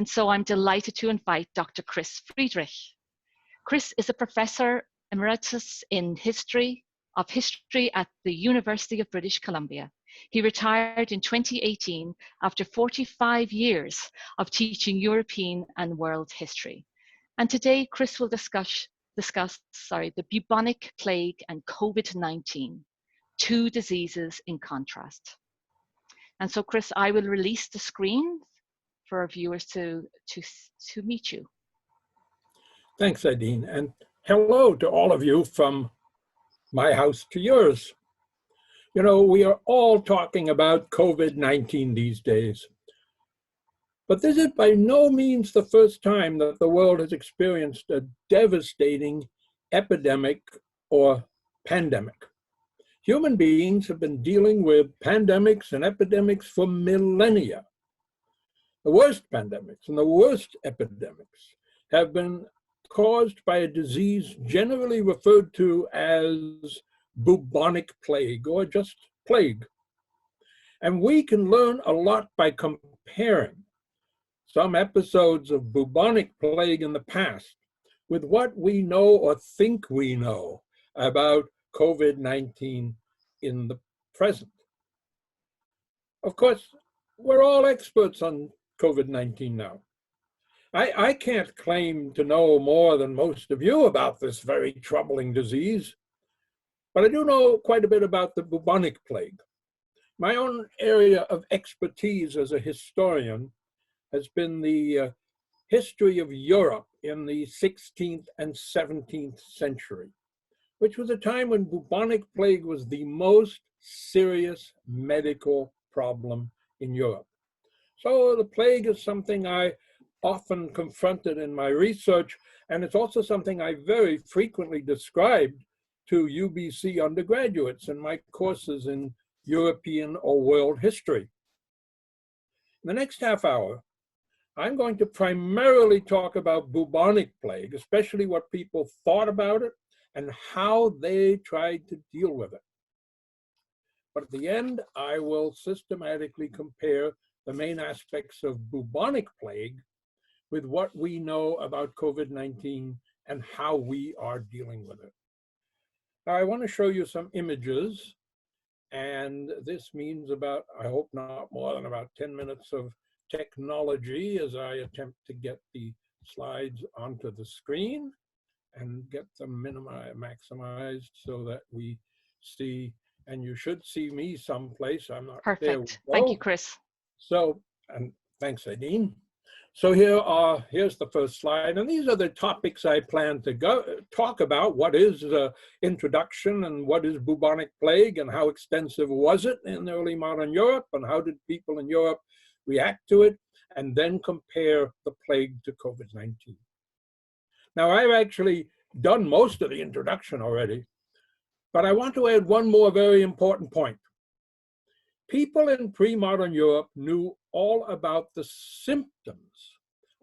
And so I'm delighted to invite Dr. Chris Friedrich. Chris is a Professor Emeritus in History at the University of British Columbia. He retired in 2018 after 45 years of teaching European and world history. And today, Chris will discuss the bubonic plague and COVID-19, two diseases in contrast. And so, Chris, I will release the screen for our viewers to meet you. Thanks, Aideen, and hello to all of you from my house to yours. You know, we are all talking about COVID-19 these days, but this is by no means the first time that the world has experienced a devastating epidemic or pandemic. Human beings have been dealing with pandemics and epidemics for millennia. The worst pandemics and the worst epidemics have been caused by a disease generally referred to as bubonic plague or just plague. And we can learn a lot by comparing some episodes of bubonic plague in the past with what we know or think we know about COVID-19 in the present. Of course, we're all experts on COVID-19 now. I can't claim to know more than most of you about this very troubling disease, but I do know quite a bit about the bubonic plague. My own area of expertise as a historian has been the history of Europe in the 16th and 17th century, which was a time when bubonic plague was the most serious medical problem in Europe. So the plague is something I often confronted in my research, and it's also something I very frequently described to UBC undergraduates in my courses in European or world history. In the next half hour, I'm going to primarily talk about bubonic plague, especially what people thought about it and how they tried to deal with it. But at the end, I will systematically compare the main aspects of bubonic plague with what we know about COVID-19 and how we are dealing with it. Now, I want to show you some images, and this means about, I hope not more than about 10 minutes of technology as I attempt to get the slides onto the screen and get them maximized so that we see, and you should see me someplace. I'm not there. Perfect. Thank you, Chris. So, and thanks, Aideen. So here's the first slide, and these are the topics I plan to talk about. What is introduction, and what is bubonic plague, and how extensive was it in early modern Europe, and how did people in Europe react to it, and then compare the plague to COVID-19. Now, I've actually done most of the introduction already, but I want to add one more very important point. People in pre-modern Europe knew all about the symptoms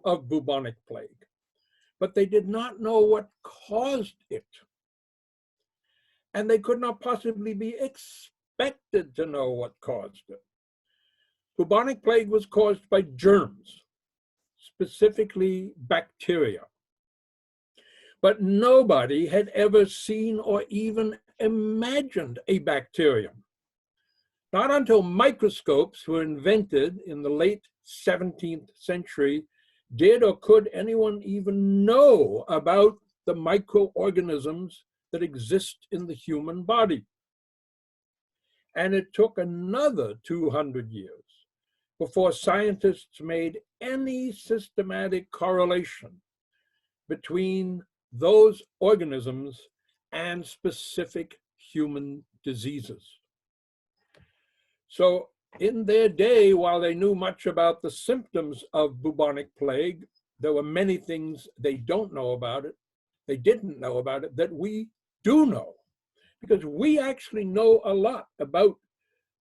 of bubonic plague, but they did not know what caused it. And they could not possibly be expected to know what caused it. Bubonic plague was caused by germs, specifically bacteria. But nobody had ever seen or even imagined a bacterium. Not until microscopes were invented in the late 17th century did or could anyone even know about the microorganisms that exist in the human body. And it took another 200 years before scientists made any systematic correlation between those organisms and specific human diseases. So in their day, while they knew much about the symptoms of bubonic plague, there were many things they don't know about it, they didn't know about it, that we do know. Because we actually know a lot about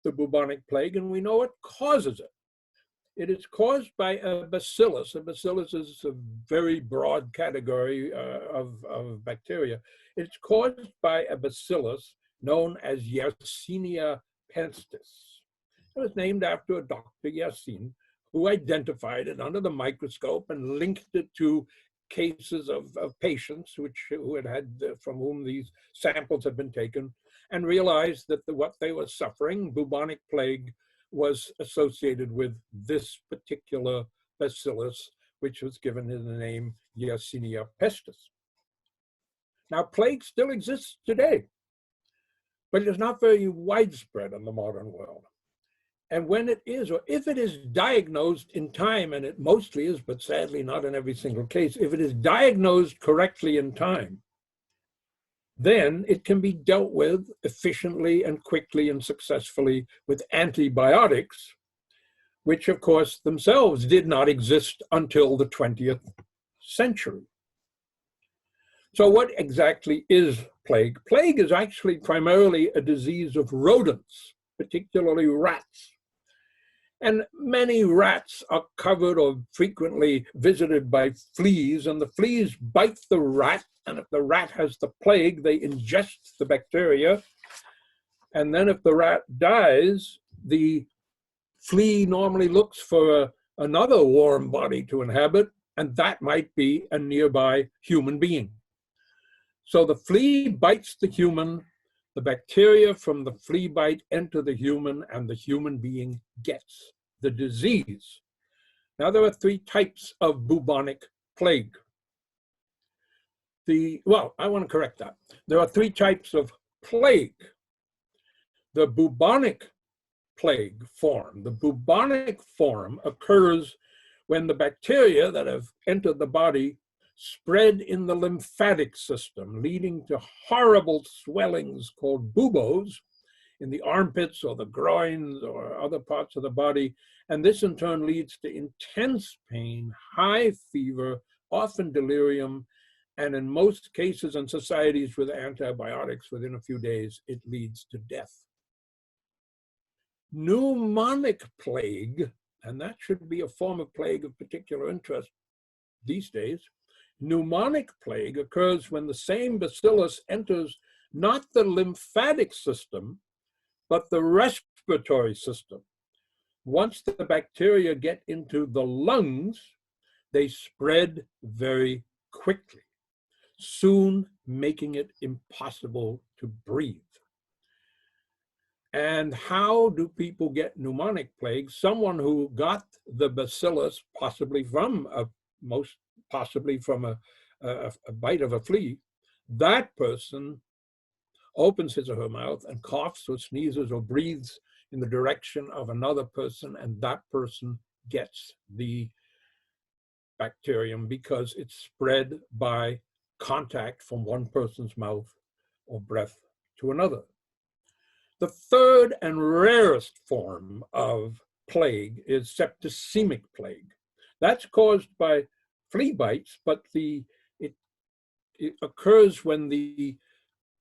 the bubonic plague, and we know what causes it. It is caused by a bacillus. A bacillus is a very broad category of bacteria. It's caused by a bacillus known as Yersinia pestis. It was named after a Dr. Yersin, who identified it under the microscope and linked it to cases of patients who had from whom these samples had been taken, and realized that what they were suffering, bubonic plague, was associated with this particular bacillus, which was given in the name Yersinia pestis. Now, plague still exists today, but it is not very widespread in the modern world. And when it is, or if it is diagnosed in time, and it mostly is, but sadly not in every single case, if it is diagnosed correctly in time, then it can be dealt with efficiently and quickly and successfully with antibiotics, which of course themselves did not exist until the 20th century. So what exactly is plague? Plague is actually primarily a disease of rodents, particularly rats. And many rats are covered or frequently visited by fleas, and the fleas bite the rat, and if the rat has the plague, they ingest the bacteria. And then if the rat dies, the flea normally looks for another warm body to inhabit, and that might be a nearby human being. So the flea bites the human, the bacteria from the flea bite enter the human, and the human being gets the disease. Now, there are three types of bubonic plague. Well, I want to correct that. There are three types of plague. The bubonic plague form. The bubonic form occurs when the bacteria that have entered the body spread in the lymphatic system, leading to horrible swellings called buboes in the armpits or the groins or other parts of the body. And this in turn leads to intense pain, high fever, often delirium, and in most cases in societies with antibiotics, within a few days, it leads to death. Pneumonic plague, and that should be a form of plague of particular interest these days. Pneumonic plague occurs when the same bacillus enters not the lymphatic system, but the respiratory system. Once the bacteria get into the lungs, they spread very quickly, soon making it impossible to breathe. And how do people get pneumonic plague? Someone who got the bacillus, possibly from a bite of a flea, that person opens his or her mouth and coughs or sneezes or breathes in the direction of another person, and that person gets the bacterium because it's spread by contact from one person's mouth or breath to another. The third and rarest form of plague is septicemic plague. That's caused by flea bites, but it occurs when the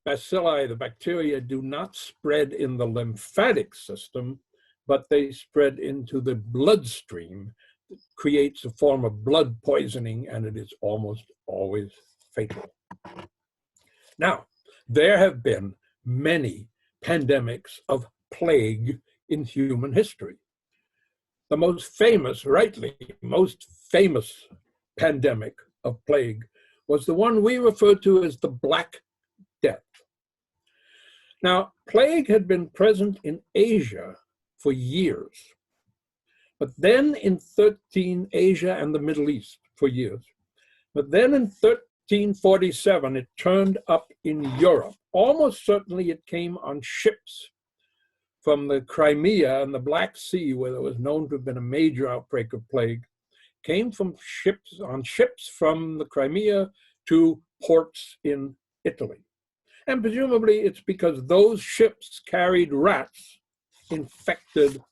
bacilli, the bacteria, do not spread in the lymphatic system, but they spread into the bloodstream. It creates a form of blood poisoning, and it is almost always fatal. Now, there have been many pandemics of plague in human history. The most famous, rightly, most famous pandemic of plague was the one we refer to as the Black Death. Now, plague had been present in Asia for years, but then in Asia and the Middle East for years. But then in 1347, it turned up in Europe. Almost certainly it came on ships from the Crimea and the Black Sea, where there was known to have been a major outbreak of plague, came from ships from the Crimea to ports in Italy. And presumably it's because those ships carried rats infected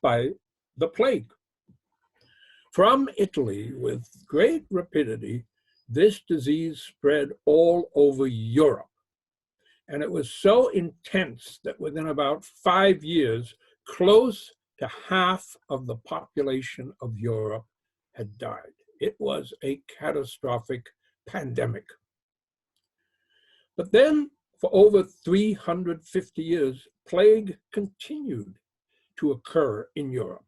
by the plague. From Italy, with great rapidity, this disease spread all over Europe. And it was so intense that within about 5 years, close to half of the population of Europe had died. It was a catastrophic pandemic. But then, for over 350 years, plague continued to occur in Europe.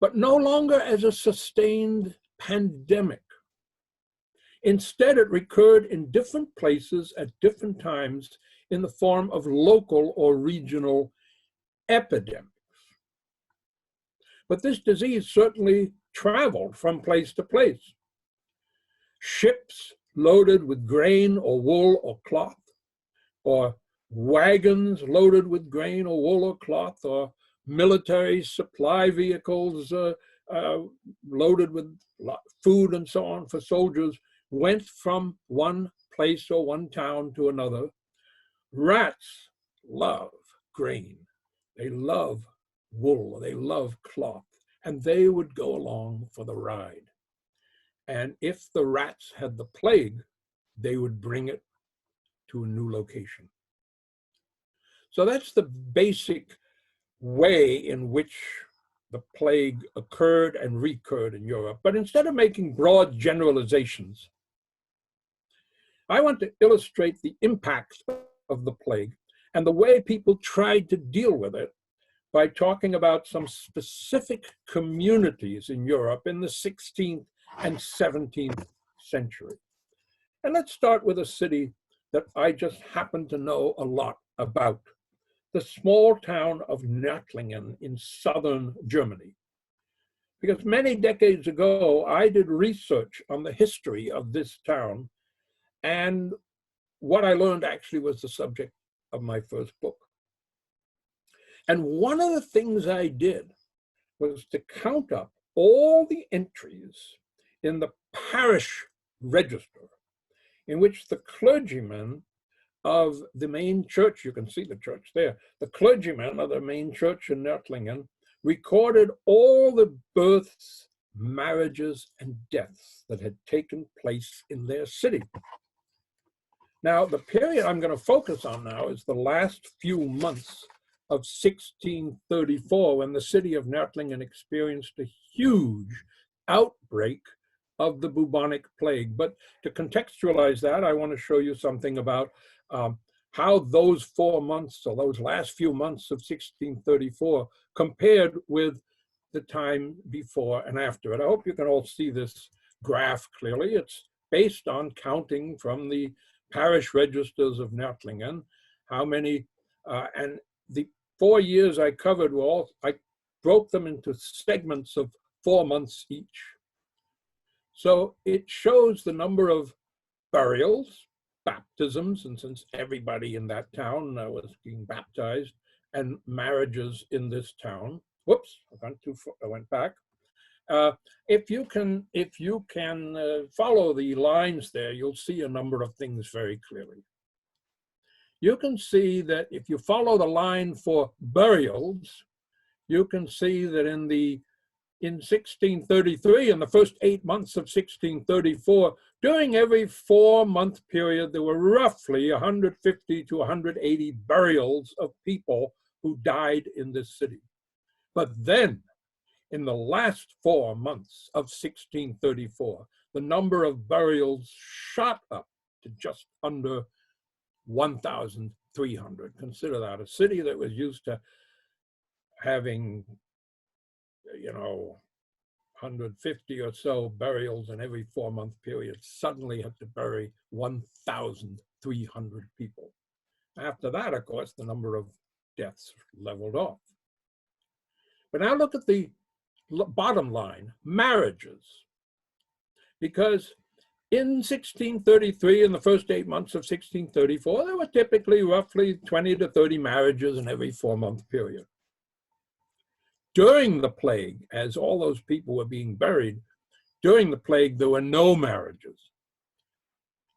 but no longer as a sustained pandemic. Instead, it recurred in different places at different times in the form of local or regional epidemics. But this disease certainly traveled from place to place. Ships loaded with grain or wool or cloth, or wagons loaded with grain or wool or cloth, or military supply vehicles loaded with food and so on for soldiers, went from one place or one town to another. Rats love grain. They love wool. They love cloth. And they would go along for the ride. And if the rats had the plague, they would bring it to a new location. So that's the basic way in which the plague occurred and recurred in Europe. But instead of making broad generalizations, I want to illustrate the impact of the plague and the way people tried to deal with it by talking about some specific communities in Europe in the 16th and 17th century. And let's start with a city that I just happen to know a lot about, the small town of Nördlingen in southern Germany. Because many decades ago, I did research on the history of this town, and what I learned actually was the subject of my first book. And one of the things I did was to count up all the entries in the parish register in which the clergymen of the main church, you can see the church there, the clergymen of the main church in Nördlingen recorded all the births, marriages, and deaths that had taken place in their city. Now, the period I'm going to focus on now is the last few months of 1634, when the city of Nördlingen experienced a huge outbreak of the bubonic plague. But to contextualize that, I want to show you something about how those 4 months, or those last few months of 1634, compared with the time before and after it. I hope you can all see this graph clearly. It's based on counting from the parish registers of Nördlingen, how many, and the 4 years I covered were all, I broke them into segments of 4 months each. So it shows the number of burials, baptisms, and since everybody in that town was being baptized, and marriages in this town. Whoops, I went too far, I went back. If you can follow the lines there, you'll see a number of things very clearly. You can see that if you follow the line for burials, you can see that in 1633, in the first 8 months of 1634, during every 4-month period, there were roughly 150 to 180 burials of people who died in this city. But then, in the last 4 months of 1634, the number of burials shot up to just under 1,300. Consider that a city that was used to having, 150 or so burials in every 4-month period, suddenly had to bury 1,300 people. After that, of course, the number of deaths leveled off. But now look at the bottom line, marriages. Because in 1633, in the first 8 months of 1634, there were typically roughly 20 to 30 marriages in every 4-month period. During the plague, as all those people were being buried, during the plague, there were no marriages.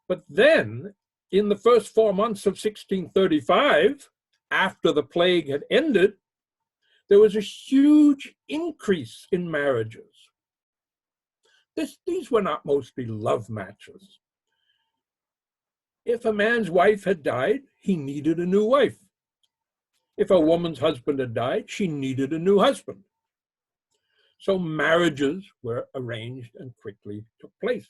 But then, in the first 4 months of 1635, after the plague had ended, there was a huge increase in marriages. These were not mostly love matches. If a man's wife had died, he needed a new wife. If a woman's husband had died, she needed a new husband. So marriages were arranged and quickly took place.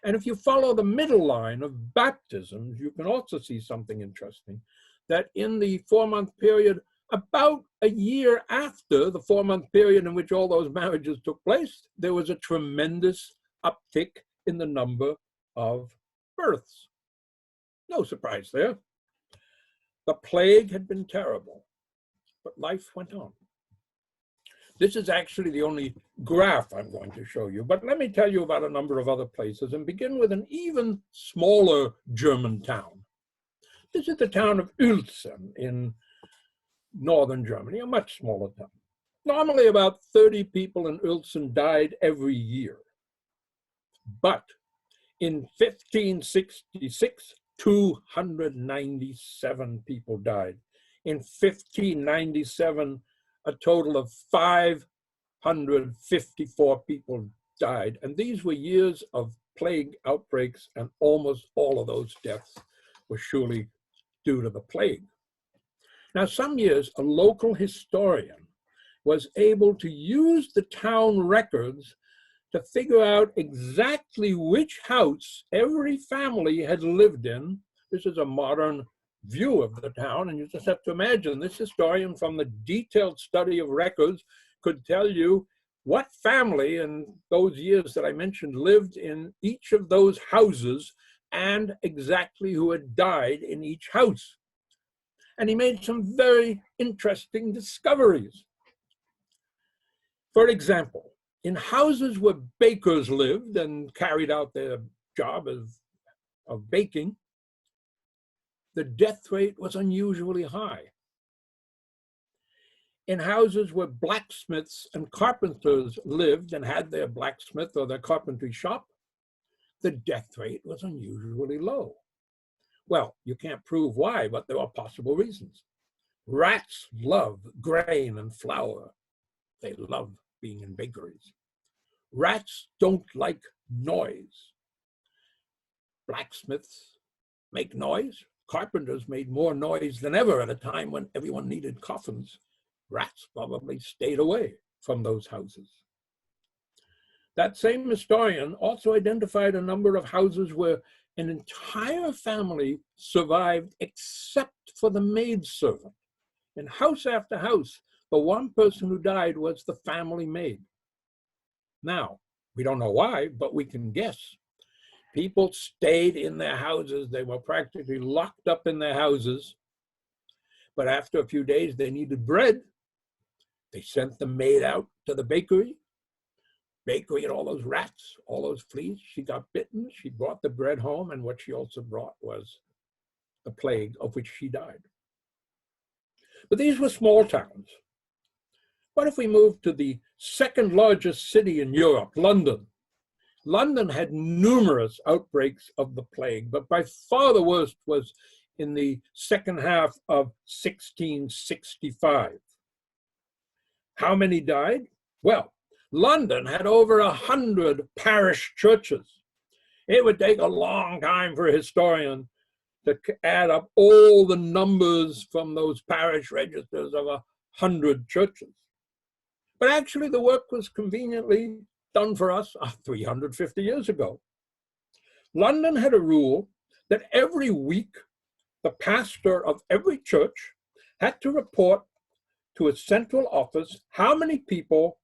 And if you follow the middle line of baptisms, you can also see something interesting, that in the 4-month period, About a year after the 4-month period in which all those marriages took place, there was a tremendous uptick in the number of births. No surprise there. The plague had been terrible, but life went on. This is actually the only graph I'm going to show you, but let me tell you about a number of other places and begin with an even smaller German town. This is the town of UELZEN in northern Germany, a much smaller town. Normally about 30 people in UELZEN died every year. But in 1566, 297 people died. In 1597, a total of 554 people died. And these were years of plague outbreaks, and almost all of those deaths were surely due to the plague. Now, some years, a local historian was able to use the town records to figure out exactly which house every family had lived in. This is a modern view of the town, and you just have to imagine this historian, from the detailed study of records, could tell you what family in those years that I mentioned lived in each of those houses and exactly who had died in each house. And he made some very interesting discoveries. For example, in houses where bakers lived and carried out their job of baking, the death rate was unusually high. In houses where blacksmiths and carpenters lived and had their blacksmith or their carpentry shop, the death rate was unusually low. Well, you can't prove why, but there are possible reasons. Rats love grain and flour. They love being in bakeries. Rats don't like noise. Blacksmiths make noise. Carpenters made more noise than ever at a time when everyone needed coffins. Rats probably stayed away from those houses. That same historian also identified a number of houses where an entire family survived except for the maidservant. In house after house, the one person who died was the family maid. Now, we don't know why, but we can guess. People stayed in their houses. They were practically locked up in their houses. But after a few days, they needed bread. They sent the maid out to the bakery. Bakery and all those rats, all those fleas. She got bitten. She brought the bread home. And what she also brought was the plague, of which she died. But these were small towns. What if we move to the second largest city in Europe, London? London had numerous outbreaks of the plague, but by far the worst was in the second half of 1665. How many died? Well, London had over 100 parish churches. It would take a long time for a historian to add up all the numbers from those parish registers of 100 churches. But actually the work was conveniently done for us 350 years ago. London had a rule that every week the pastor of every church had to report to a central office how many people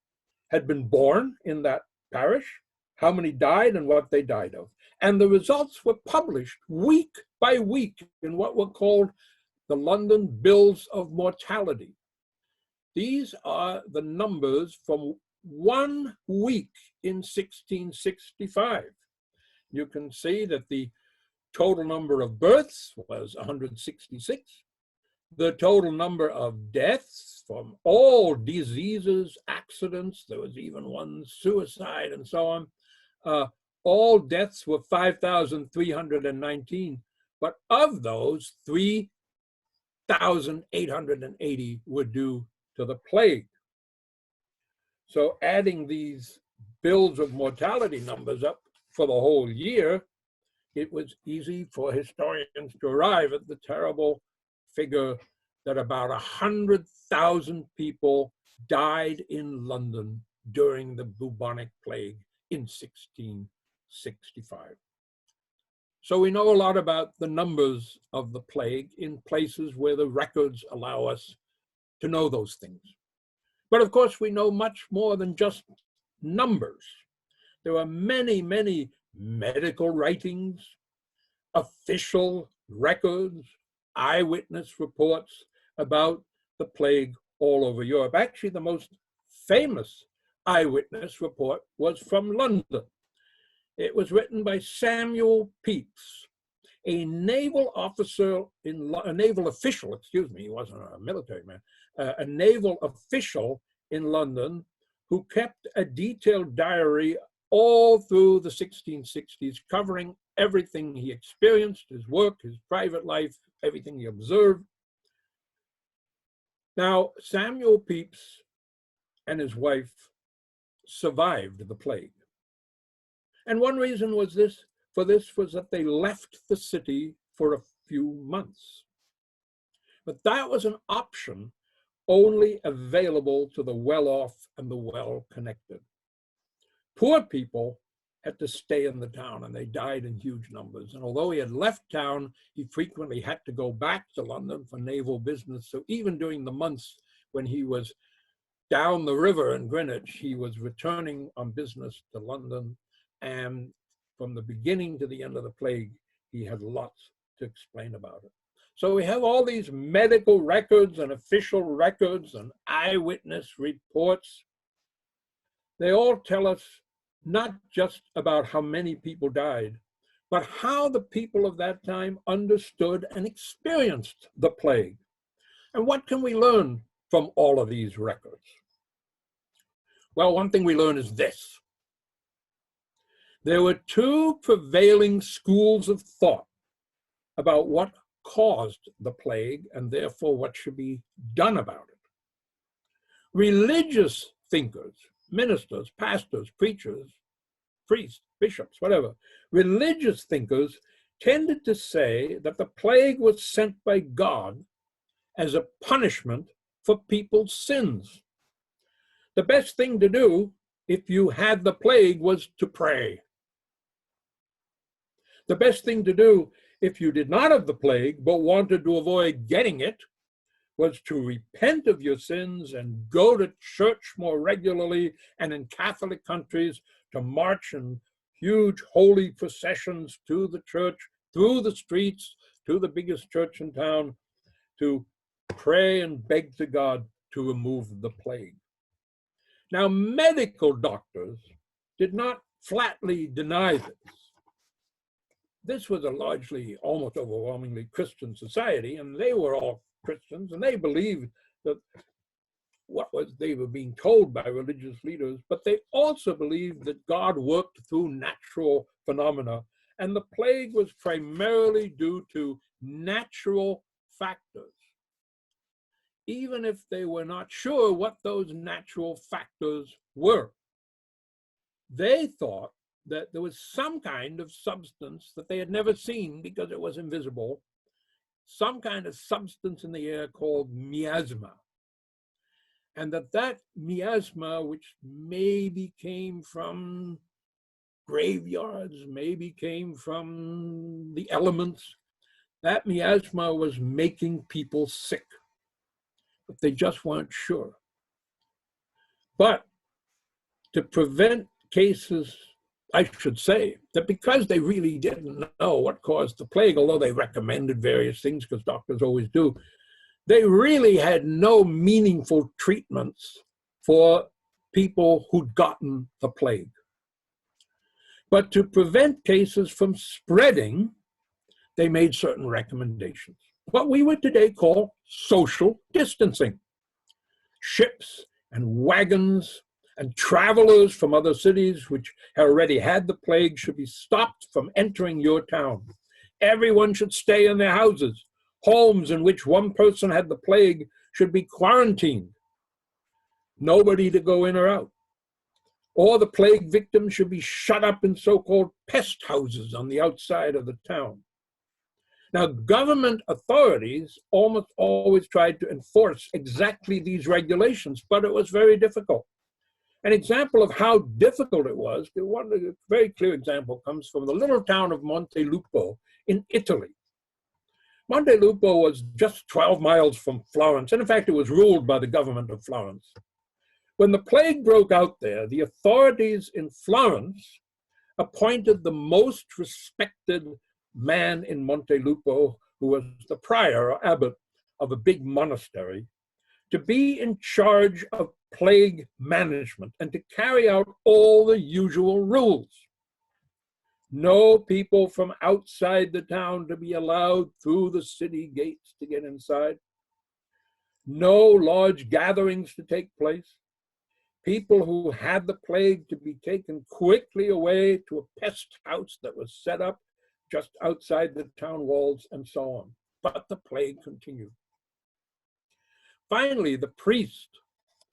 had been born in that parish, how many died and what they died of. And the results were published week by week in what were called the London Bills of Mortality. These are the numbers from 1 week in 1665. You can see that the total number of births was 166. The total number of deaths from all diseases, accidents, there was even one suicide and so on, all deaths were 5,319, but of those, 3,880 were due to the plague. So adding these bills of mortality numbers up for the whole year, it was easy for historians to arrive at the terrible figure that about 100,000 people died in London during the bubonic plague in 1665. So we know a lot about the numbers of the plague in places where the records allow us to know those things. But of course, we know much more than just numbers. There are many, many medical writings, official records, eyewitness reports about the plague all over Europe. Actually, the most famous eyewitness report was from London. It was written by Samuel Pepys, a naval officer, a naval official, excuse me, he wasn't a military man, a naval official in London who kept a detailed diary all through the 1660s, covering everything he experienced, his work, his private life, everything he observed. Now, Samuel Pepys and his wife survived the plague. And one reason was for this was that they left the city for a few months. But that was an option only available to the well-off and the well-connected. Poor people had to stay in the town, and they died in huge numbers. And although he had left town, he frequently had to go back to London for naval business. So even during the months when he was down the river in Greenwich, he was returning on business to London. And from the beginning to the end of the plague, he had lots to explain about it. So we have all these medical records and official records and eyewitness reports. They all tell us not just about how many people died, but how the people of that time understood and experienced the plague. And what can we learn from all of these records? Well, one thing we learn is this. There were two prevailing schools of thought about what caused the plague and therefore what should be done about it. Religious thinkers, ministers, pastors, preachers, priests, bishops, whatever, religious thinkers tended to say that the plague was sent by God as a punishment for people's sins. The best thing to do if you had the plague was to pray. The best thing to do if you did not have the plague but wanted to avoid getting it was to repent of your sins and go to church more regularly, and in Catholic countries to march in huge holy processions to the church, through the streets, to the biggest church in town, to pray and beg to God to remove the plague. Now, medical doctors did not flatly deny this. This was a largely, almost overwhelmingly Christian society, and they were all Christians, and they believed that they were being told by religious leaders, but they also believed that God worked through natural phenomena, and the plague was primarily due to natural factors, even if they were not sure what those natural factors were. They thought that there was some kind of substance that they had never seen because it was invisible, some kind of substance in the air called miasma. And that miasma, which maybe came from graveyards, maybe came from the elements, that miasma was making people sick, but they just weren't sure. But to prevent cases, I should say that because they really didn't know what caused the plague, although they recommended various things, because doctors always do, they really had no meaningful treatments for people who'd gotten the plague. But to prevent cases from spreading, they made certain recommendations. What we would today call social distancing. Ships and wagons and travelers from other cities which had already had the plague should be stopped from entering your town. Everyone should stay in their houses. Homes in which one person had the plague should be quarantined. Nobody to go in or out. All the plague victims should be shut up in so-called pest houses on the outside of the town. Now, government authorities almost always tried to enforce exactly these regulations, but it was very difficult. An example of how difficult it was, one very clear example comes from the little town of Montelupo in Italy, Montelupo was just 12 miles from Florence, and in fact, it was ruled by the government of Florence. When the plague broke out there, the authorities in Florence appointed the most respected man in Montelupo, who was the prior or abbot of a big monastery, to be in charge of plague management and to carry out all the usual rules. No people from outside the town to be allowed through the city gates to get inside. No large gatherings to take place. People who had the plague to be taken quickly away to a pest house that was set up just outside the town walls, and so on. But the plague continued. Finally, the priest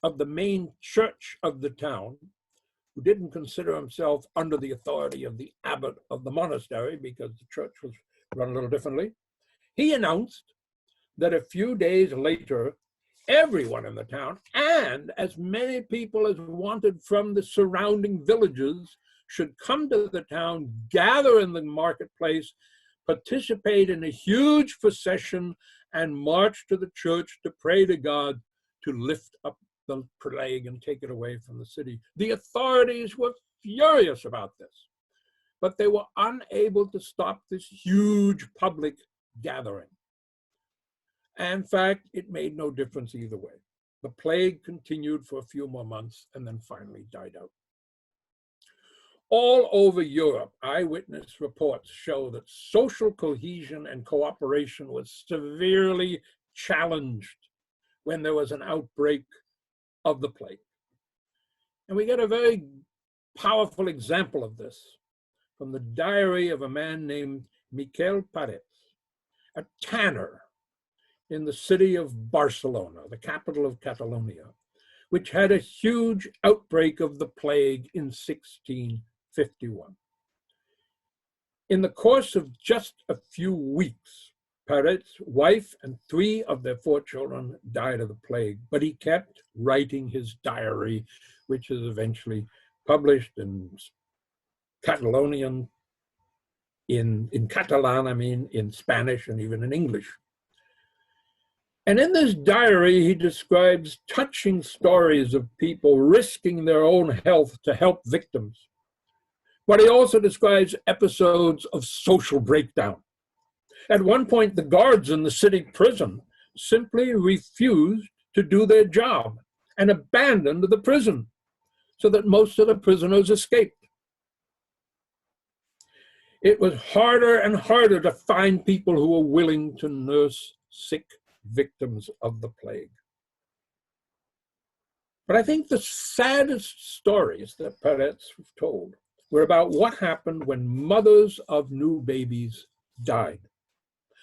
of the main church of the town, who didn't consider himself under the authority of the abbot of the monastery because the church was run a little differently, he announced that a few days later, everyone in the town, and as many people as wanted from the surrounding villages, should come to the town, gather in the marketplace, participate in a huge procession, and march to the church to pray to God to lift up the plague and take it away from the city. The authorities were furious about this, but they were unable to stop this huge public gathering. And in fact, it made no difference either way. The plague continued for a few more months and then finally died out. All over Europe, eyewitness reports show that social cohesion and cooperation was severely challenged when there was an outbreak of the plague. And we get a very powerful example of this from the diary of a man named Miquel Parets, a tanner in the city of Barcelona, the capital of Catalonia, which had a huge outbreak of the plague in 1651. In the course of just a few weeks, Parets' wife and 3 of their 4 children died of the plague, but he kept writing his diary, which is eventually published in Catalonian, in Catalan, in Spanish, and even in English. And in this diary, he describes touching stories of people risking their own health to help victims. But he also describes episodes of social breakdown. At one point, the guards in the city prison simply refused to do their job and abandoned the prison so that most of the prisoners escaped. It was harder and harder to find people who were willing to nurse sick victims of the plague. But I think the saddest stories that Parets told were about what happened when mothers of new babies died.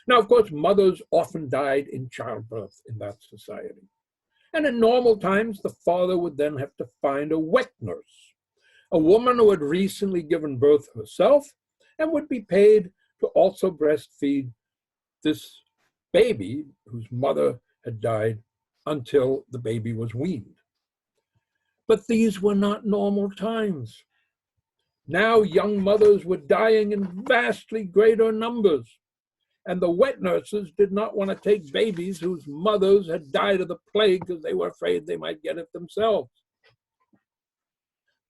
Now, of course, mothers often died in childbirth in that society. And in normal times, the father would then have to find a wet nurse, a woman who had recently given birth herself and would be paid to also breastfeed this baby whose mother had died until the baby was weaned. But these were not normal times. Now young mothers were dying in vastly greater numbers, and the wet nurses did not want to take babies whose mothers had died of the plague because they were afraid they might get it themselves.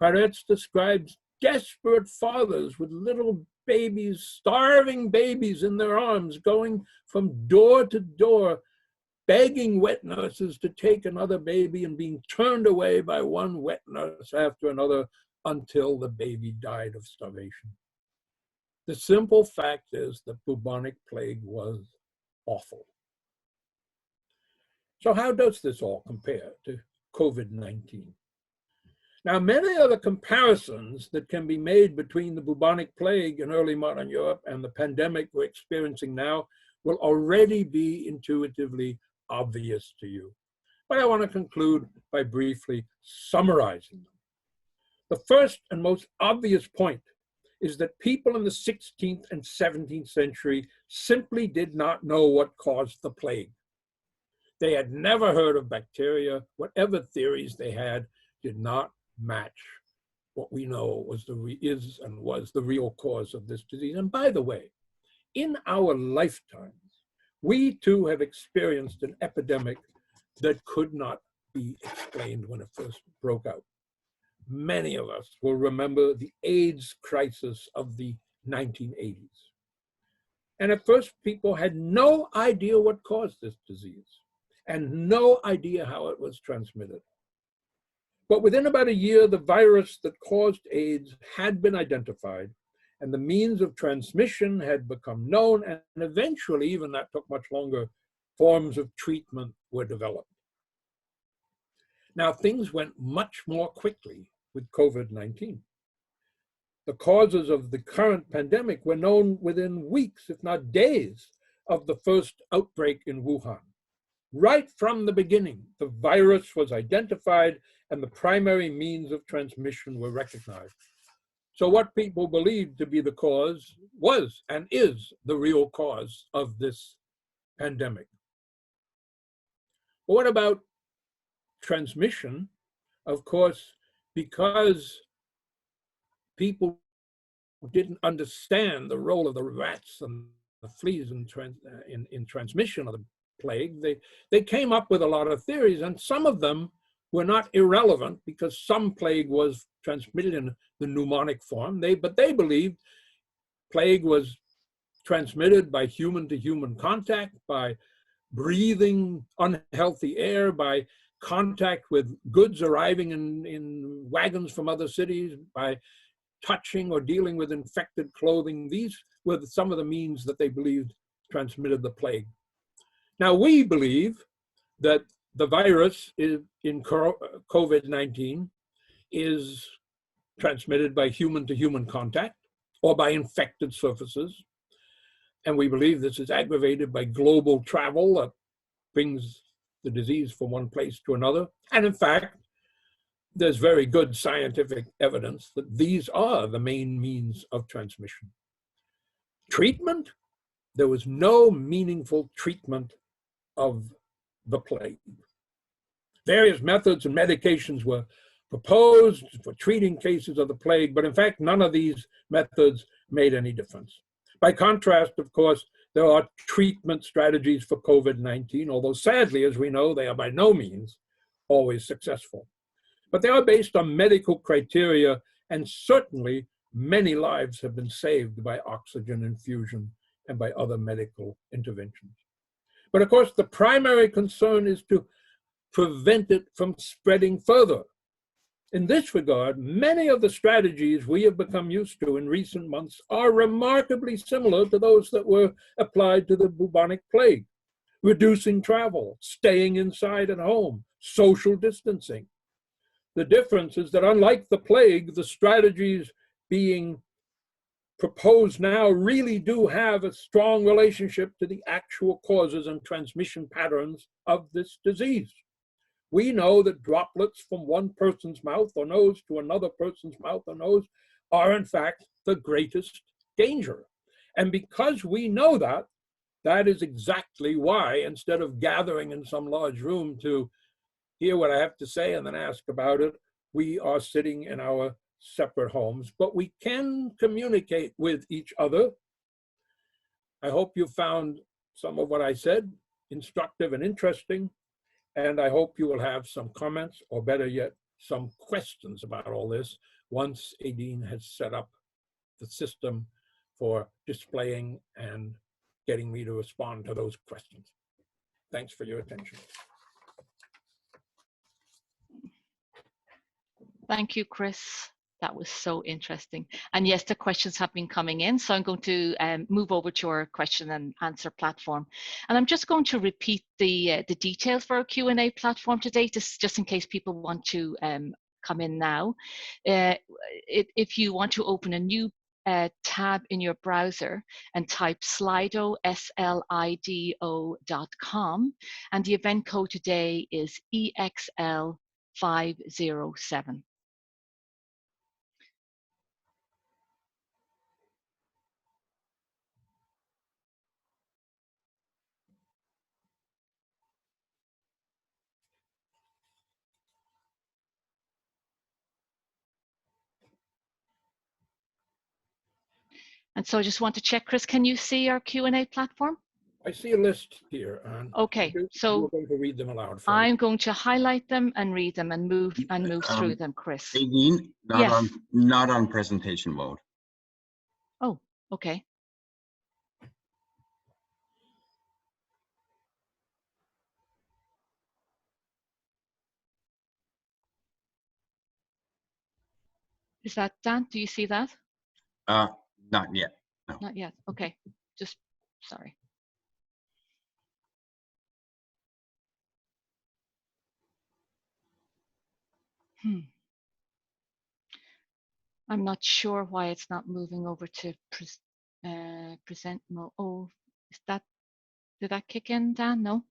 Parets describes desperate fathers with little babies, starving babies in their arms, going from door to door, begging wet nurses to take another baby and being turned away by one wet nurse after another until the baby died of starvation. The simple fact is that bubonic plague was awful. So how does this all compare to COVID-19? Now, many of the comparisons that can be made between the bubonic plague in early modern Europe and the pandemic we're experiencing now will already be intuitively obvious to you. But I want to conclude by briefly summarizing them. The first and most obvious point is that people in the 16th and 17th century simply did not know what caused the plague. They had never heard of bacteria. Whatever theories they had did not match what we know was the real cause of this disease. And by the way, in our lifetimes, We too have experienced an epidemic that could not be explained when it first broke out. Many of us will remember the AIDS crisis of the 1980s. And at first, people had no idea what caused this disease and no idea how it was transmitted. But within about a year, the virus that caused AIDS had been identified, and the means of transmission had become known, and eventually, even that took much longer, forms of treatment were developed. Now, things went much more quickly with COVID-19. The causes of the current pandemic were known within weeks, if not days, of the first outbreak in Wuhan. Right from the beginning, the virus was identified and the primary means of transmission were recognized. So what people believed to be the cause was and is the real cause of this pandemic. But what about transmission? Of course, because people didn't understand the role of the rats and the fleas in transmission of the plague, they came up with a lot of theories, and some of them were not irrelevant because some plague was transmitted in the pneumonic form. But they believed plague was transmitted by human-to-human contact, by breathing unhealthy air, by contact with goods arriving in wagons from other cities, by touching or dealing with infected clothing. These were some of the means that they believed transmitted the plague. Now, we believe that the virus in COVID-19 is transmitted by human-to-human contact or by infected surfaces. And we believe this is aggravated by global travel that brings the disease from one place to another. And in fact, there's very good scientific evidence that these are the main means of transmission. Treatment, there was no meaningful treatment of the plague. Various methods and medications were proposed for treating cases of the plague, but in fact, none of these methods made any difference. By contrast, of course, there are treatment strategies for COVID-19, although sadly, as we know, they are by no means always successful. But they are based on medical criteria, and certainly many lives have been saved by oxygen infusion and by other medical interventions. But of course, the primary concern is to prevent it from spreading further. In this regard, many of the strategies we have become used to in recent months are remarkably similar to those that were applied to the bubonic plague. Reducing travel, staying inside at home, social distancing. The difference is that unlike the plague, the strategies being proposed now really do have a strong relationship to the actual causes and transmission patterns of this disease. We know that droplets from one person's mouth or nose to another person's mouth or nose are in fact the greatest danger. And because we know that, that is exactly why, instead of gathering in some large room to hear what I have to say and then ask about it, we are sitting in our separate homes, but we can communicate with each other. I hope you found some of what I said instructive and interesting, and I hope you will have some comments, or better yet, some questions about all this once Aideen has set up the system for displaying and getting me to respond to those questions. Thanks for your attention. Thank you, Chris. That was so interesting. And yes, the questions have been coming in. So I'm going to move over to our question and answer platform. And I'm just going to repeat the details for our Q&A platform today, just in case people want to come in now. If you want to open a new tab in your browser and type slido, slido.com, and the event code today is EXL507. And so I just want to check, Chris, can you see our Q&A platform? I see a list here. And Okay, you're so going to read them aloud for me. I'm going to highlight them and read them and move through them, Chris. Aideen, Yes. not on presentation mode. Oh, okay. Is that Dan? Do you see that? Not yet. No. Not yet. Okay. Just sorry. I'm not sure why it's not moving over to present mode. Oh, did that kick in, Dan? No?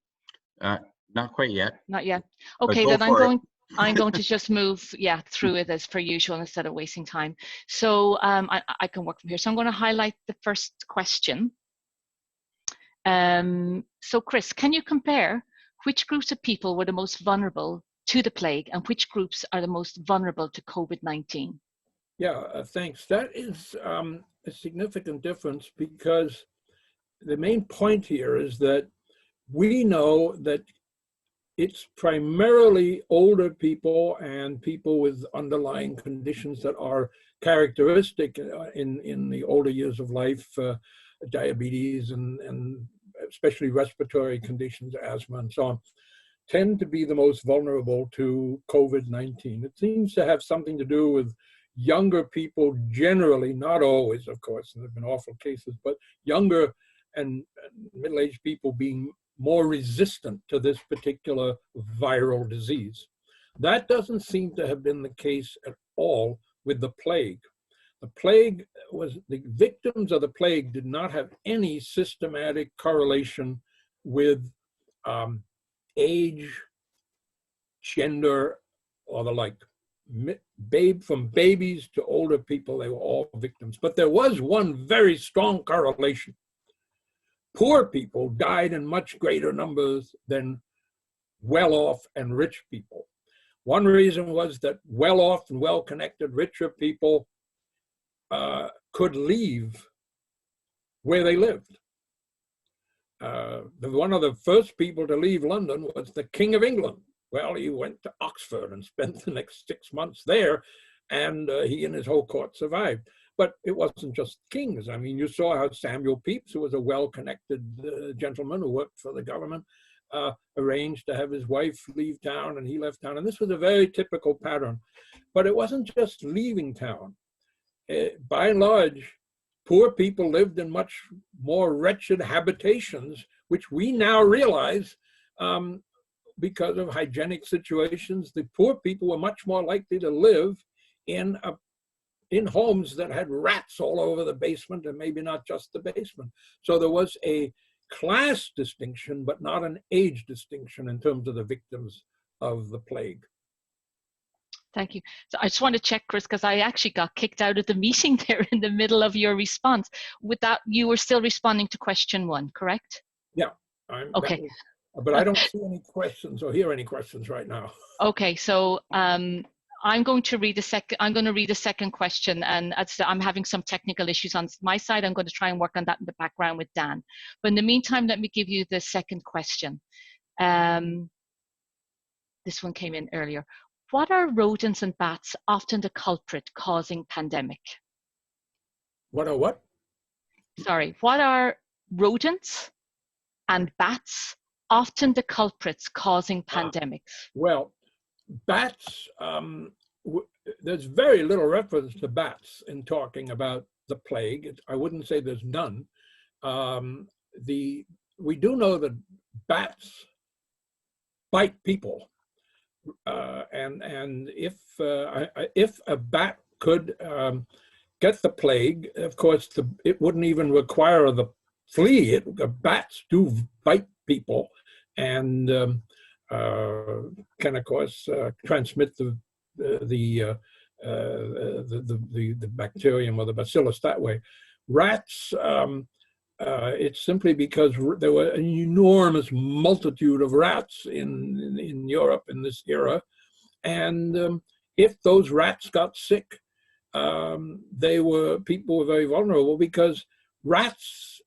Not quite yet. Not yet. Okay, then I'm going to just move, through it as per usual instead of wasting time. So I can work from here. So I'm going to highlight the first question. So Chris, can you compare which groups of people were the most vulnerable to the plague and which groups are the most vulnerable to COVID-19? Yeah, thanks. That is a significant difference because the main point here is that we know that it's primarily older people and people with underlying conditions that are characteristic in the older years of life, diabetes and especially respiratory conditions, asthma and so on, tend to be the most vulnerable to COVID-19. It seems to have something to do with younger people generally, not always, of course, and there have been awful cases, but younger and middle-aged people being more resistant to this particular viral disease. That doesn't seem to have been the case at all with the plague. The victims of the plague did not have any systematic correlation with age, gender, or the like. From babies to older people, they were all victims. But there was one very strong correlation. Poor people died in much greater numbers than well-off and rich people. One reason was that well-off and well-connected, richer people could leave where they lived. One of the first people to leave London was the King of England. Well, he went to Oxford and spent the next 6 months there, and he and his whole court survived. But it wasn't just kings. I mean, you saw how Samuel Pepys, who was a well-connected gentleman who worked for the government, arranged to have his wife leave town, and he left town. And this was a very typical pattern. But it wasn't just leaving town. By and large, poor people lived in much more wretched habitations, which we now realize because of hygienic situations, the poor people were much more likely to live in homes that had rats all over the basement, and maybe not just the basement. So there was a class distinction, but not an age distinction in terms of the victims of the plague. Thank you. So I just want to check, Chris, because I actually got kicked out of the meeting there in the middle of your response. With that, you were still responding to question 1, correct? Yeah. Okay. But I don't see any questions or hear any questions right now. Okay, so I'm going to read the second question, and I'm having some technical issues on my side. I'm going to try and work on that in the background with Dan. But in the meantime, let me give you the second question. This one came in earlier. What are rodents and bats often the culprit causing pandemic? What are what? Sorry, what are rodents and bats often the culprits causing pandemics? Well, bats, there's very little reference to bats in talking about the plague. I wouldn't say there's none. We do know that bats bite people. And if a bat could get the plague, of course, it wouldn't even require the flea. Bats do bite people and can, of course, transmit the bacterium or the bacillus that way. Rats, it's simply because there were an enormous multitude of rats in Europe in this era. And if those rats got sick, people were very vulnerable because rats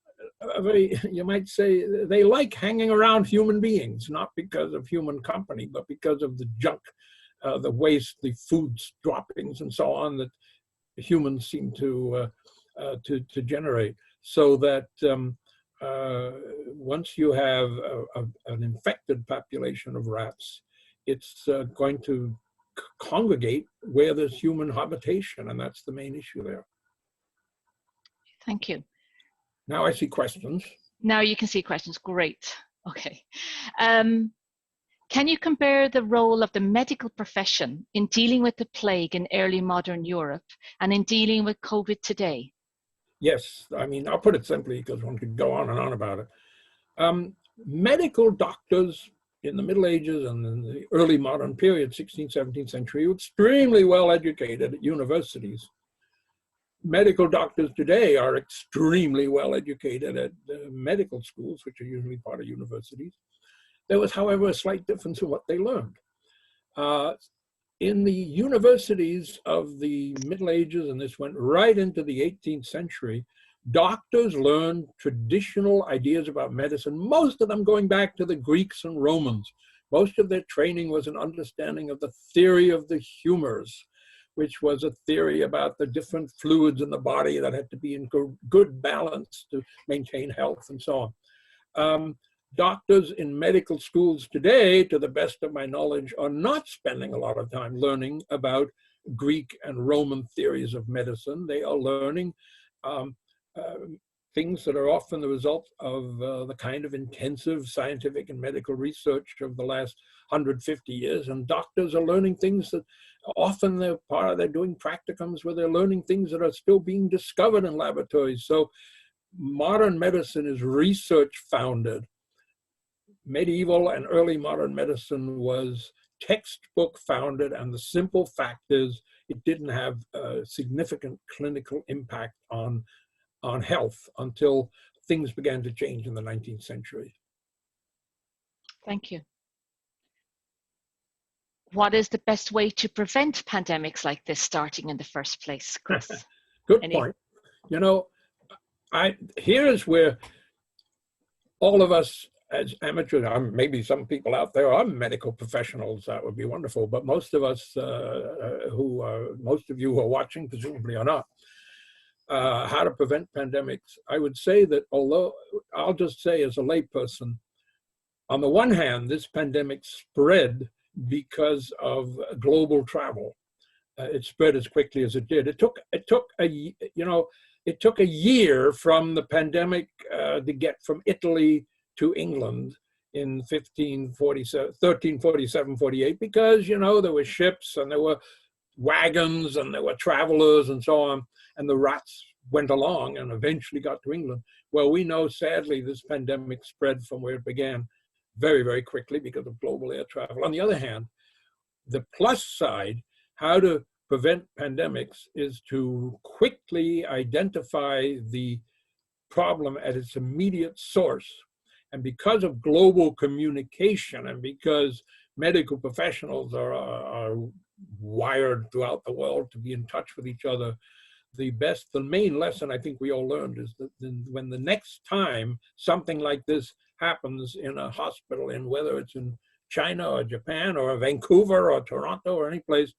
very, you might say, they like hanging around human beings, not because of human company, but because of the junk, the waste, the food droppings, and so on that humans seem to generate. So that once you have an infected population of rats, it's going to congregate where there's human habitation, and that's the main issue there. Thank you. Now I see questions. Now you can see questions. Great. Okay. Can you compare the role of the medical profession in dealing with the plague in early modern Europe and in dealing with COVID today? Yes, I mean, I'll put it simply because one could go on and on about it. Medical doctors in the Middle Ages and in the early modern period, 16th, 17th century, were extremely well educated at universities. Medical doctors today are extremely well educated at medical schools, which are usually part of universities. There was, however, a slight difference in what they learned. In the universities of the Middle Ages, and this went right into the 18th century, doctors learned traditional ideas about medicine, most of them going back to the Greeks and Romans. Most of their training was an understanding of the theory of the humors, which was a theory about the different fluids in the body that had to be in good balance to maintain health and so on. Doctors in medical schools today, to the best of my knowledge, are not spending a lot of time learning about Greek and Roman theories of medicine. They are learning things that are often the result of the kind of intensive scientific and medical research of the last 150 years. And doctors are learning things that often they're doing practicums where they're learning things that are still being discovered in laboratories. So modern medicine is research founded. Medieval and early modern medicine was textbook founded, and the simple fact is it didn't have a significant clinical impact on health until things began to change in the 19th century. Thank you. What is the best way to prevent pandemics like this starting in the first place, Chris? Good point. You know, here is where all of us as amateurs, maybe some people out there are medical professionals, that would be wonderful, but most of us most of you who are watching presumably are not. How to prevent pandemics. I would say that, although I'll just say as a layperson, on the one hand, this pandemic spread because of global travel. It spread as quickly as it did. It took a year from the pandemic to get from Italy to England in 1347, 48, because, you know, there were ships and there were wagons and there were travelers and so on, and the rats went along and eventually got to England. Well, we know, sadly, this pandemic spread from where it began very, very quickly because of global air travel. On the other hand, the plus side, how to prevent pandemics, is to quickly identify the problem at its immediate source. And because of global communication and because medical professionals are wired throughout the world to be in touch with each other, the main lesson I think we all learned is that when the next time something like this happens in a hospital, in whether it's in China or Japan or Vancouver or Toronto or any place,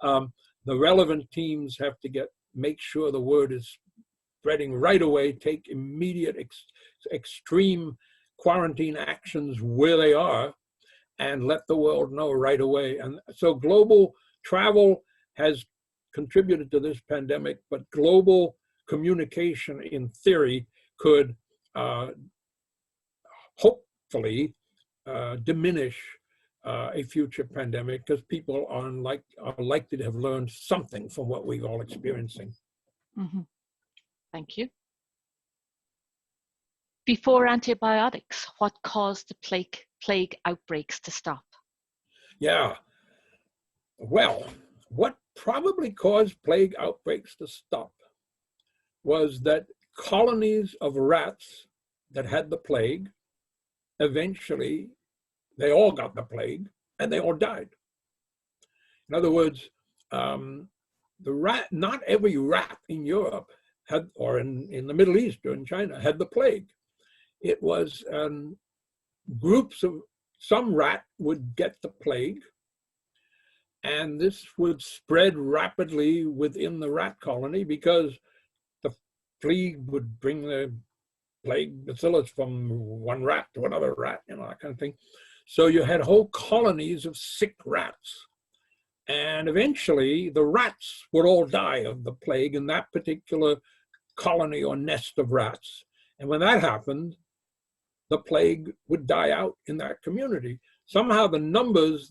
the relevant teams have to make sure the word is spreading right away, take immediate extreme quarantine actions where they are, and let the world know right away. And so global travel has contributed to this pandemic, but global communication in theory could hopefully diminish a future pandemic, because people are likely to have learned something from what we're all experiencing. Mm-hmm. Thank you. Before antibiotics, what caused the plague outbreaks to stop? Yeah, well, what probably caused plague outbreaks to stop was that colonies of rats that had the plague, eventually they all got the plague and they all died. In other words, not every rat in Europe had, or in the Middle East or in China, had the plague. it was groups of, some rat would get the plague, and this would spread rapidly within the rat colony because the flea would bring the plague bacillus from one rat to another rat, you know, that kind of thing. So you had whole colonies of sick rats. And eventually the rats would all die of the plague in that particular colony or nest of rats. And when that happened, the plague would die out in that community. Somehow the numbers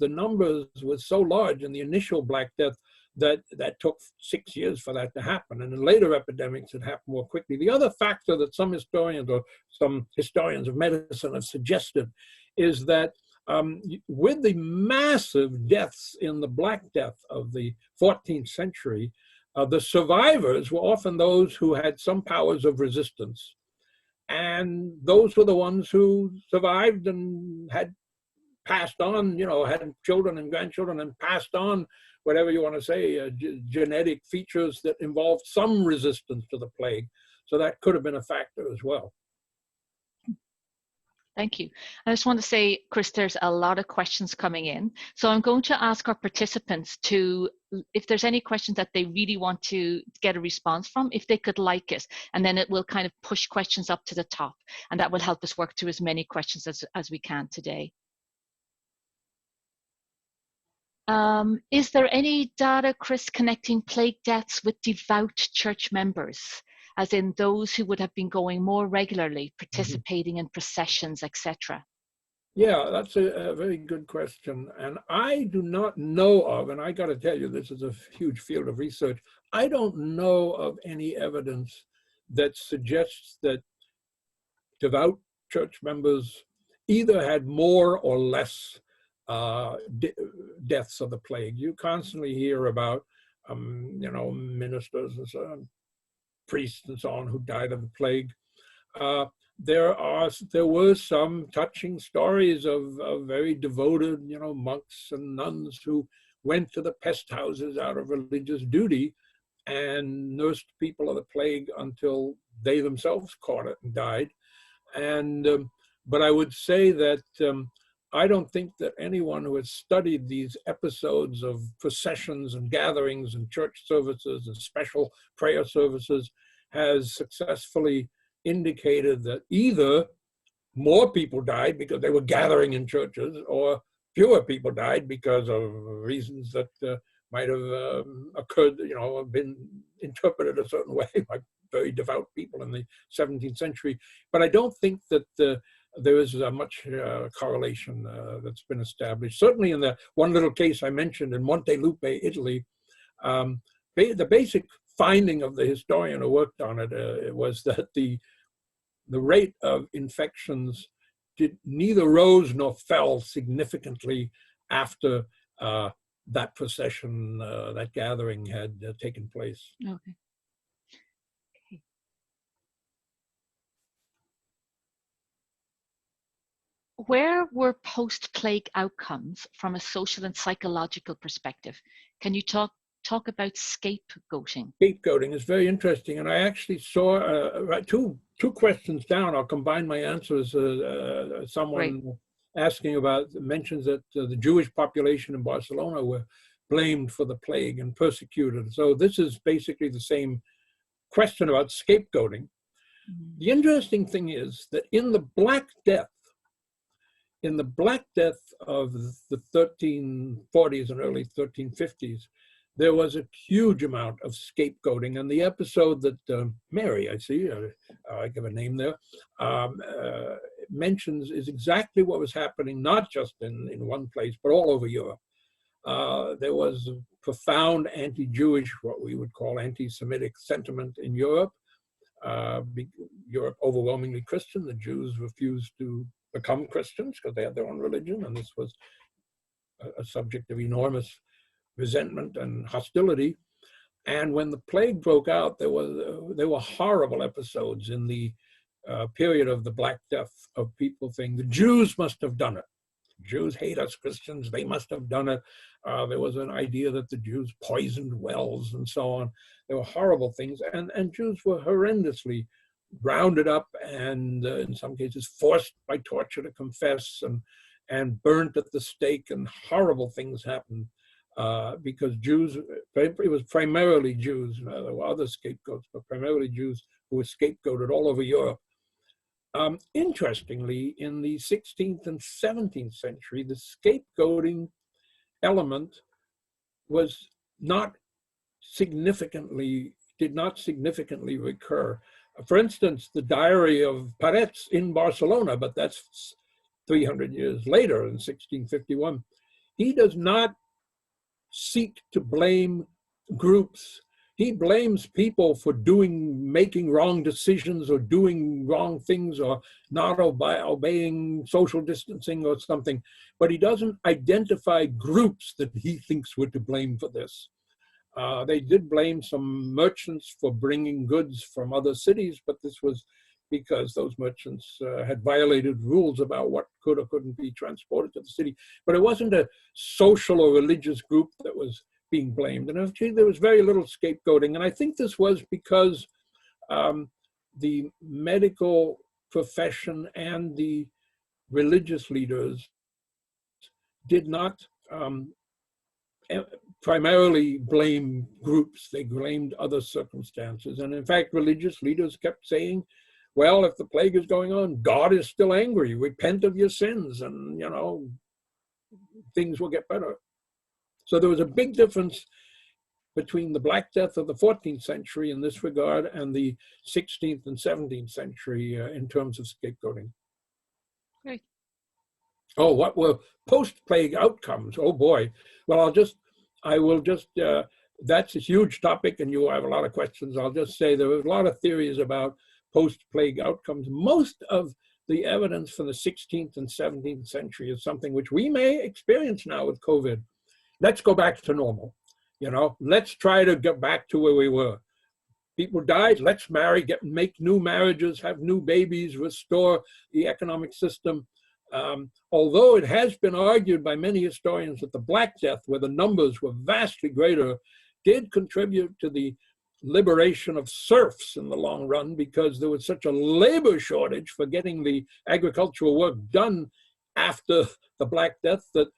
were so large in the initial Black Death that took 6 years for that to happen. And in later epidemics, it happened more quickly. The other factor that some historians of medicine have suggested is that with the massive deaths in the Black Death of the 14th century, the survivors were often those who had some powers of resistance. And those were the ones who survived and had passed on, you know, had children and grandchildren and passed on whatever you want to say, genetic features that involved some resistance to the plague. So that could have been a factor as well. Thank you. I just want to say, Chris, there's a lot of questions coming in. So I'm going to ask our participants to, if there's any questions that they really want to get a response from, if they could like it, and then it will kind of push questions up to the top, and that will help us work through as many questions as we can today. Is there any data, Chris, connecting plague deaths with devout church members, as in those who would have been going more regularly, participating in processions, etc.? Yeah, that's a very good question. And I do not know of, and I got to tell you, this is a huge field of research, I don't know of any evidence that suggests that devout church members either had more or less deaths of the plague. You constantly hear about, you know, ministers and so on, priests and so on who died of the plague. There were some touching stories of very devoted, you know, monks and nuns who went to the pest houses out of religious duty and nursed people of the plague until they themselves caught it and died. And but I would say that I don't think that anyone who has studied these episodes of processions and gatherings and church services and special prayer services has successfully indicated that either more people died because they were gathering in churches, or fewer people died because of reasons that might have occurred, you know, been interpreted a certain way by very devout people in the 17th century. But I don't think that there is much correlation that's been established. Certainly in the one little case I mentioned in Montelupe, Italy, the basic finding of the historian who worked on it was that the rate of infections neither rose nor fell significantly after that procession, that gathering had taken place. Okay. Where were post-plague outcomes from a social and psychological perspective? Can you talk about scapegoating? Scapegoating is very interesting, and I actually saw two questions down. I'll combine my answers. Someone asking about mentions that the Jewish population in Barcelona were blamed for the plague and persecuted. So this is basically the same question about scapegoating. Mm-hmm. The interesting thing is that in the Black Death of the 1340s and early 1350s, there was a huge amount of scapegoating. And the episode that Mary, I see, I give a name there, mentions is exactly what was happening, not just in one place, but all over Europe. There was a profound anti-Jewish, what we would call anti-Semitic sentiment in Europe. Europe overwhelmingly Christian. The Jews refused to become Christians because they had their own religion, and this was a subject of enormous resentment and hostility. And when the plague broke out, there were horrible episodes in the period of the Black Death of people saying the Jews must have done it. Jews hate us Christians, they must have done it. There was an idea that the Jews poisoned wells and so on. There were horrible things, and Jews were horrendously rounded up and in some cases forced by torture to confess and burnt at the stake, and horrible things happened because Jews, it was primarily Jews, there were other scapegoats, but primarily Jews who were scapegoated all over Europe. Interestingly, in the 16th and 17th century, the scapegoating element was not significantly, did not significantly recur. For instance, the diary of Parets in Barcelona, but that's 300 years later in 1651, he does not seek to blame groups. He blames people for making wrong decisions or doing wrong things or not obeying social distancing or something, but he doesn't identify groups that he thinks were to blame for this. They did blame some merchants for bringing goods from other cities, but this was because those merchants had violated rules about what could or couldn't be transported to the city. But it wasn't a social or religious group that was being blamed. And actually, there was very little scapegoating. And I think this was because the medical profession and the religious leaders did not primarily blame groups. They blamed other circumstances. And in fact, religious leaders kept saying, well, if the plague is going on, God is still angry. Repent of your sins and, you know, things will get better. So there was a big difference between the Black Death of the 14th century in this regard and the 16th and 17th century in terms of scapegoating. Great. Oh, what were post-plague outcomes? Oh boy. Well, I will just, that's a huge topic and you have a lot of questions. I'll just say there was a lot of theories about post-plague outcomes. Most of the evidence from the 16th and 17th century is something which we may experience now with COVID. Let's go back to normal. You know, let's try to get back to where we were. People died, let's marry, make new marriages, have new babies, restore the economic system. Although it has been argued by many historians that the Black Death, where the numbers were vastly greater, did contribute to the liberation of serfs in the long run, because there was such a labor shortage for getting the agricultural work done after the Black Death that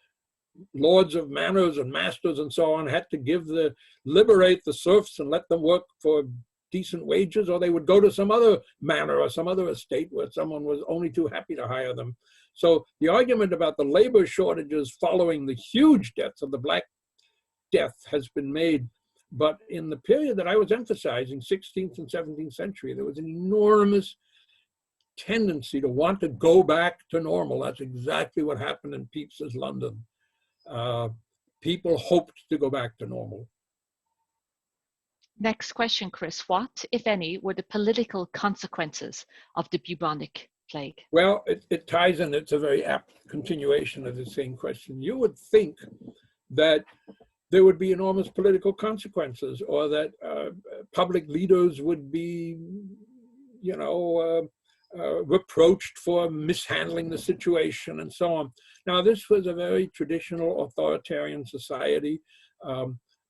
lords of manors and masters and so on had to liberate the serfs and let them work for decent wages, or they would go to some other manor or some other estate where someone was only too happy to hire them. So the argument about the labor shortages following the huge deaths of the Black Death has been made. But in the period that I was emphasizing, 16th and 17th century, there was an enormous tendency to want to go back to normal. That's exactly what happened in Pepys's London. People hoped to go back to normal. Next question, Chris. What, if any, were the political consequences of the bubonic plague? Well, it ties in. It's a very apt continuation of the same question. You would think that there would be enormous political consequences, or that public leaders would be, you know, reproached for mishandling the situation and so on. Now, this was a very traditional authoritarian society.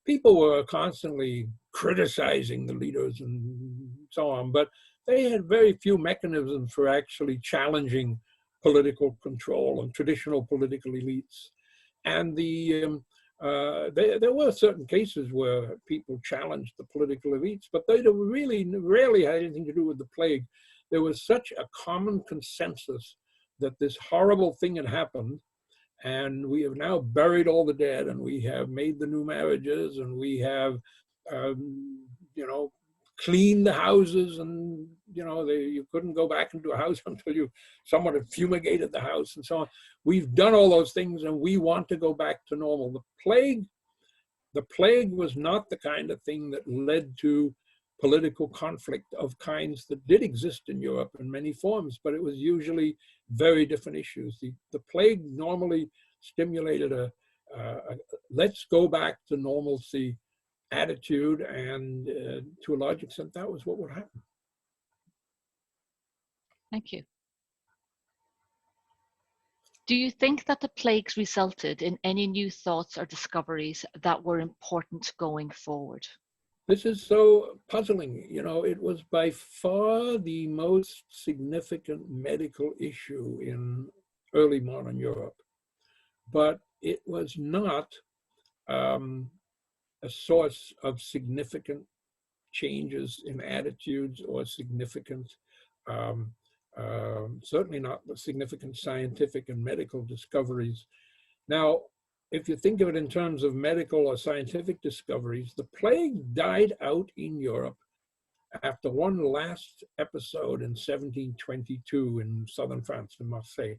People were constantly criticizing the leaders and so on, but they had very few mechanisms for actually challenging political control and traditional political elites. And there were certain cases where people challenged the political elites, but they really rarely had anything to do with the plague. There was such a common consensus that this horrible thing had happened, and we have now buried all the dead, and we have made the new marriages, and we have, you know, cleaned the houses, and you know, you couldn't go back into a house until someone had fumigated the house and so on. We've done all those things, and we want to go back to normal. The plague was not the kind of thing that led to political conflict of kinds that did exist in Europe in many forms, but it was usually very different issues. The plague normally stimulated a let's go back to normalcy attitude, and to a large extent, that was what would happen. Thank you. Do you think that the plagues resulted in any new thoughts or discoveries that were important going forward? This is so puzzling. You know, it was by far the most significant medical issue in early modern Europe, but it was not a source of significant changes in attitudes or significant, certainly not significant scientific and medical discoveries. Now, if you think of it in terms of medical or scientific discoveries, the plague died out in Europe after one last episode in 1722 in southern France, in Marseille,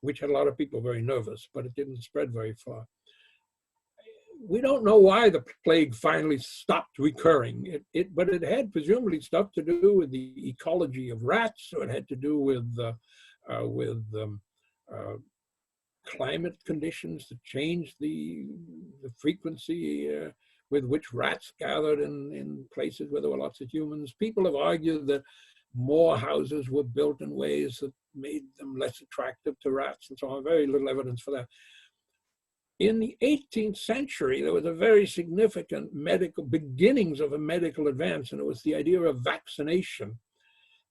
which had a lot of people very nervous, but it didn't spread very far. We don't know why the plague finally stopped recurring, but it had presumably stuff to do with the ecology of rats, or it had to do with climate conditions that changed the frequency with which rats gathered in places where there were lots of humans. People have argued that more houses were built in ways that made them less attractive to rats and so on. Very little evidence for that. In the 18th century, there was a very significant beginnings of a medical advance, and it was the idea of vaccination.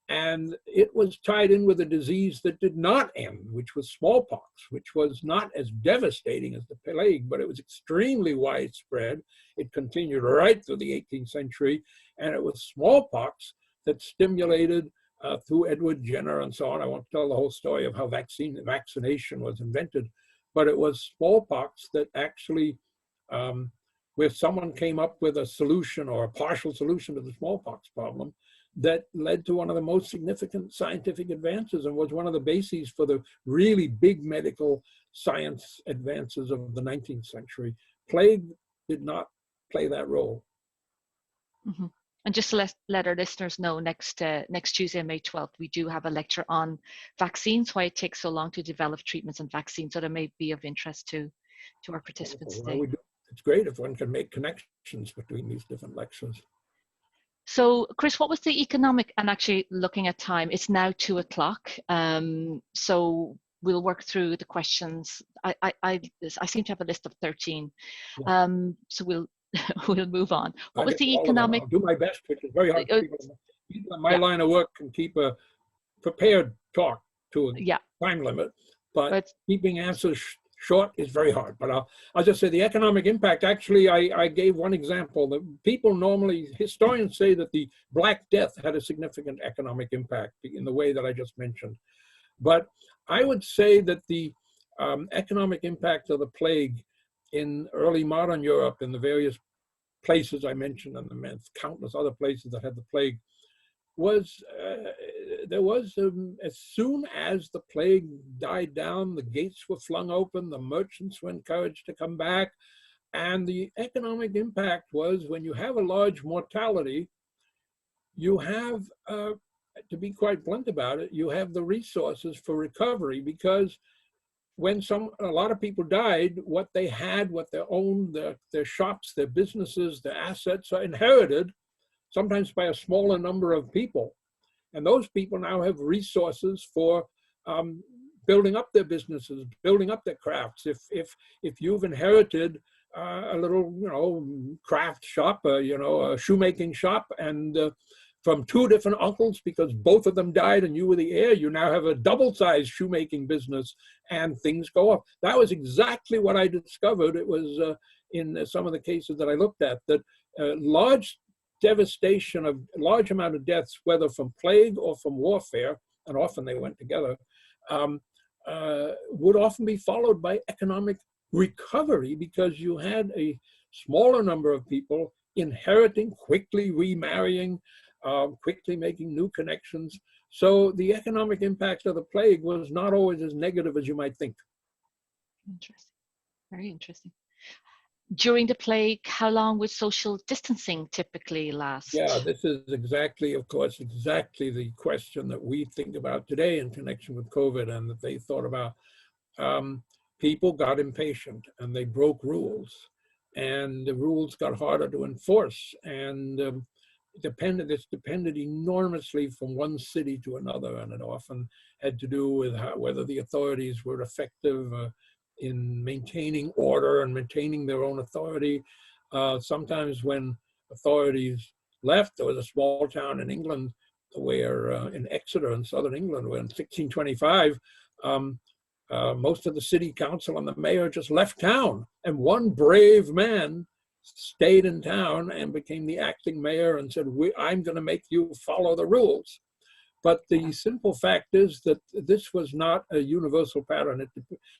And it was tied in with a disease that did not end, which was smallpox, which was not as devastating as the plague, but it was extremely widespread. It continued right through the 18th century, and it was smallpox that stimulated, through Edward Jenner and so on. I won't tell the whole story of how vaccination was invented, but it was smallpox that actually, where someone came up with a solution or a partial solution to the smallpox problem, that led to one of the most significant scientific advances and was one of the bases for the really big medical science advances of the 19th century. Plague did not play that role. Mm-hmm. And just to let our listeners know, next Tuesday, May 12th, we do have a lecture on vaccines, why it takes so long to develop treatments and vaccines, so that may be of interest to our participants today. It's great if one can make connections between these different lectures. So, Chris, what was the economic, and actually looking at time, it's now 2 o'clock. So we'll work through the questions. I seem to have a list of 13. Yeah. So we'll move on. What was the economic? I'll do my best, which is very hard. People in my line of work can keep a prepared talk to a time limit, but keeping answers short is very hard. But I'll just say the economic impact. Actually, I gave one example. The people normally, historians say that the Black Death had a significant economic impact in the way that I just mentioned. But I would say that the economic impact of the plague in early modern Europe, in the various places I mentioned, and the countless other places that had the plague, was there was, as soon as the plague died down, the gates were flung open, the merchants were encouraged to come back, and the economic impact was, when you have a large mortality, you have, to be quite blunt about it, you have the resources for recovery, because when a lot of people died, what they had, what they owned, their shops, their businesses, their assets are inherited, sometimes by a smaller number of people. And those people now have resources for building up their businesses, building up their crafts. If you've inherited a little, craft shop, a shoemaking shop, and from 2 different uncles, because both of them died and you were the heir, you now have a double-sized shoemaking business, and things go up. That was exactly what I discovered. It was in some of the cases that I looked at, that large devastation, of large amount of deaths, whether from plague or from warfare, and often they went together, would often be followed by economic recovery, because you had a smaller number of people inheriting, quickly remarrying, quickly making new connections. So the economic impact of the plague was not always as negative as you might think. Interesting. Very interesting. During the plague, how long would social distancing typically last? Yeah, this is exactly, of course, exactly the question that we think about today in connection with COVID, and that they thought about. People got impatient and they broke rules, and the rules got harder to enforce, and this depended enormously from one city to another, and it often had to do with whether the authorities were effective in maintaining order and maintaining their own authority. Sometimes when authorities left, there was a small town in England where, in Exeter in southern England, where in 1625, most of the city council and the mayor just left town. And one brave man stayed in town and became the acting mayor and said, I'm going to make you follow the rules. But the simple fact is that this was not a universal pattern.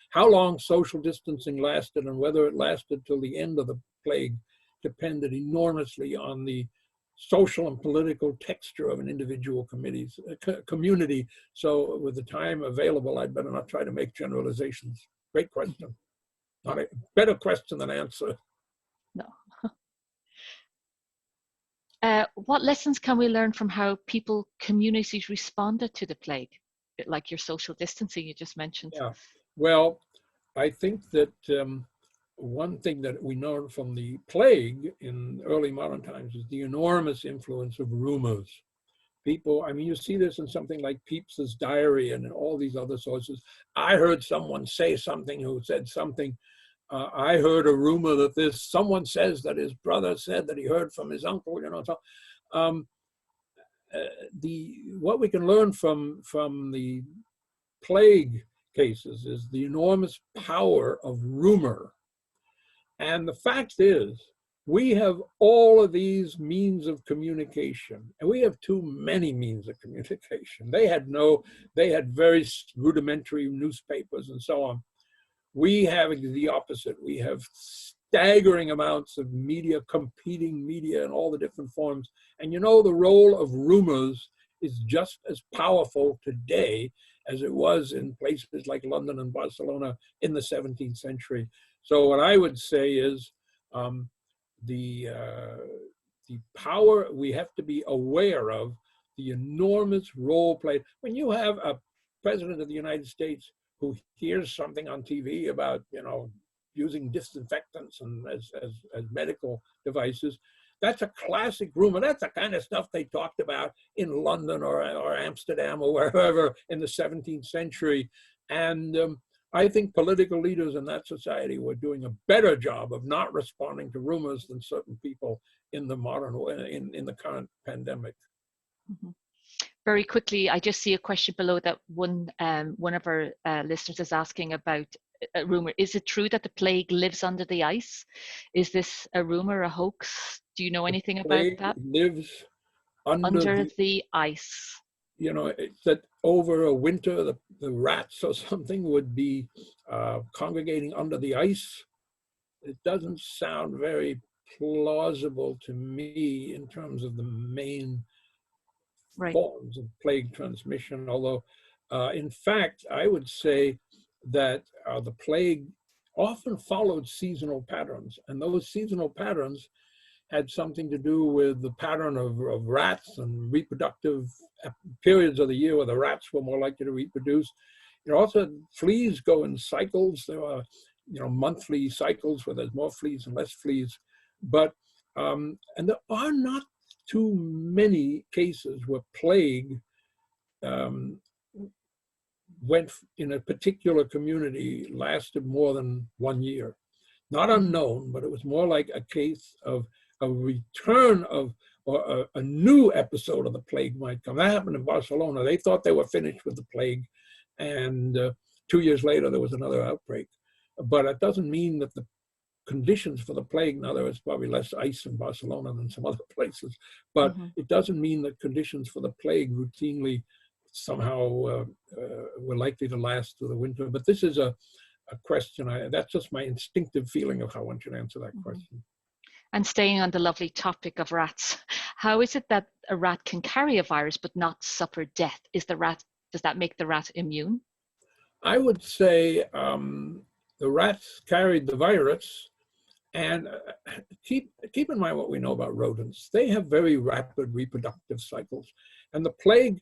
How long social distancing lasted and whether it lasted till the end of the plague depended enormously on the social and political texture of an individual community. So with the time available, I'd better not try to make generalizations. Great question. Not a better question than answer. No. What lessons can we learn from how communities responded to the plague? Like your social distancing you just mentioned. Yeah, well, I think that one thing that we know from the plague in early modern times is the enormous influence of rumors. People, I mean, you see this in something like Pepys's diary and in all these other sources. I heard someone say something who said something. I heard a rumor that someone says that his brother said that he heard from his uncle, you know. So, what we can learn from the plague cases is the enormous power of rumor. And the fact is, we have all of these means of communication, and we have too many means of communication. They had very rudimentary newspapers and so on. We have the opposite. We have staggering amounts of media, competing media in all the different forms. And you know, the role of rumors is just as powerful today as it was in places like London and Barcelona in the 17th century. So what I would say is the power we have to be aware of, the enormous role played. When you have a president of the United States who hears something on TV about, you know, using disinfectants and as medical devices, that's a classic rumor. That's the kind of stuff they talked about in London or Amsterdam or wherever in the 17th century. And I think political leaders in that society were doing a better job of not responding to rumors than certain people in the in the current pandemic. Mm-hmm. Very quickly, I just see a question below that one of our listeners is asking about a rumor. Is it true that the plague lives under the ice? Is this a rumor, a hoax? Do you know anything about that? Lives under the ice. You know, it's that over a winter, the rats or something would be congregating under the ice. It doesn't sound very plausible to me in terms of the main forms of plague transmission, although in fact, I would say that the plague often followed seasonal patterns, and those seasonal patterns had something to do with the pattern of rats and reproductive periods of the year where the rats were more likely to reproduce. It also, fleas go in cycles. There are, you know, monthly cycles where there's more fleas and less fleas, but and there are not too many cases where plague went in a particular community, lasted more than 1 year. Not unknown, but it was more like a case of a return of, or a new episode of the plague might come. That happened in Barcelona. They thought they were finished with the plague, and 2 years later there was another outbreak. But it doesn't mean that the conditions for the plague, now there was probably less ice in Barcelona than some other places, but it doesn't mean that conditions for the plague routinely somehow were likely to last through the winter. But this is a question, that's just my instinctive feeling of how one should answer that question. And staying on the lovely topic of rats, how is it that a rat can carry a virus but not suffer death? Does that make the rat immune? I would say the rats carried the virus. And keep in mind what we know about rodents. They have very rapid reproductive cycles. And the plague,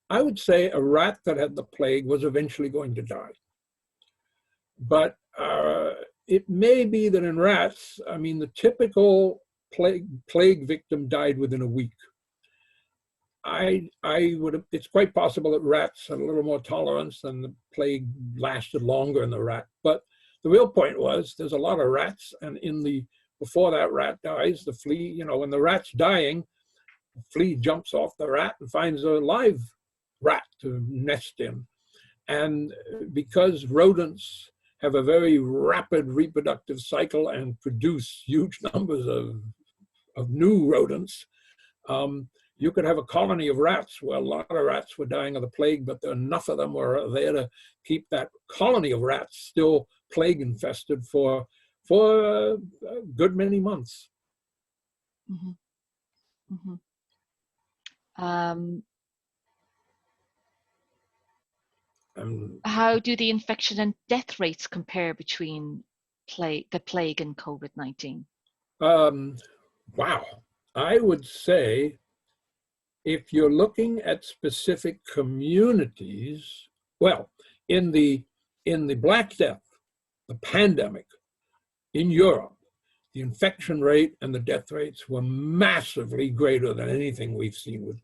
I would say a rat that had the plague was eventually going to die. But it may be that in rats, I mean, the typical plague victim died within a week. It's quite possible that rats had a little more tolerance and the plague lasted longer in the rat. But the real point was there's a lot of rats, and in the before that rat dies, the flea, you know, when the rat's dying, the flea jumps off the rat and finds a live rat to nest in. And because rodents have a very rapid reproductive cycle and produce huge numbers of new rodents, you could have a colony of rats where a lot of rats were dying of the plague, but enough of them were there to keep that colony of rats still plague infested for a good many months. Mm-hmm. Mm-hmm. How do the infection and death rates compare between the plague and COVID-19? Wow. I would say if you're looking at specific communities, well, in the Black Death, the pandemic in Europe, the infection rate and the death rates were massively greater than anything we've seen with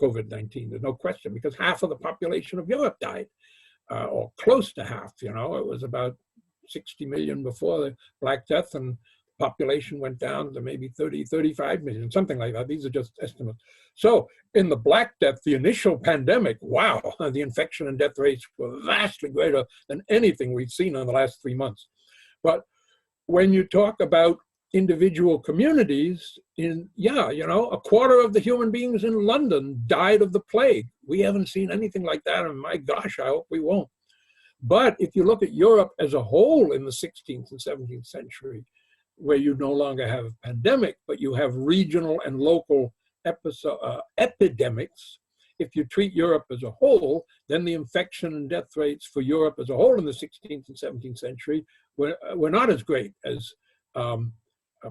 COVID-19. There's no question, because half of the population of Europe died, or close to half. You know, it was about 60 million before the Black Death, and population went down to maybe 30, 35 million, something like that. These are just estimates. So in the Black Death, the initial pandemic, wow, the infection and death rates were vastly greater than anything we've seen in the last 3 months. But when you talk about individual communities, you know, a quarter of the human beings in London died of the plague. We haven't seen anything like that, and my gosh, I hope we won't. But if you look at Europe as a whole in the 16th and 17th century, where you no longer have a pandemic, but you have regional and local epidemics, if you treat Europe as a whole, then the infection and death rates for Europe as a whole in the 16th and 17th century were not as great as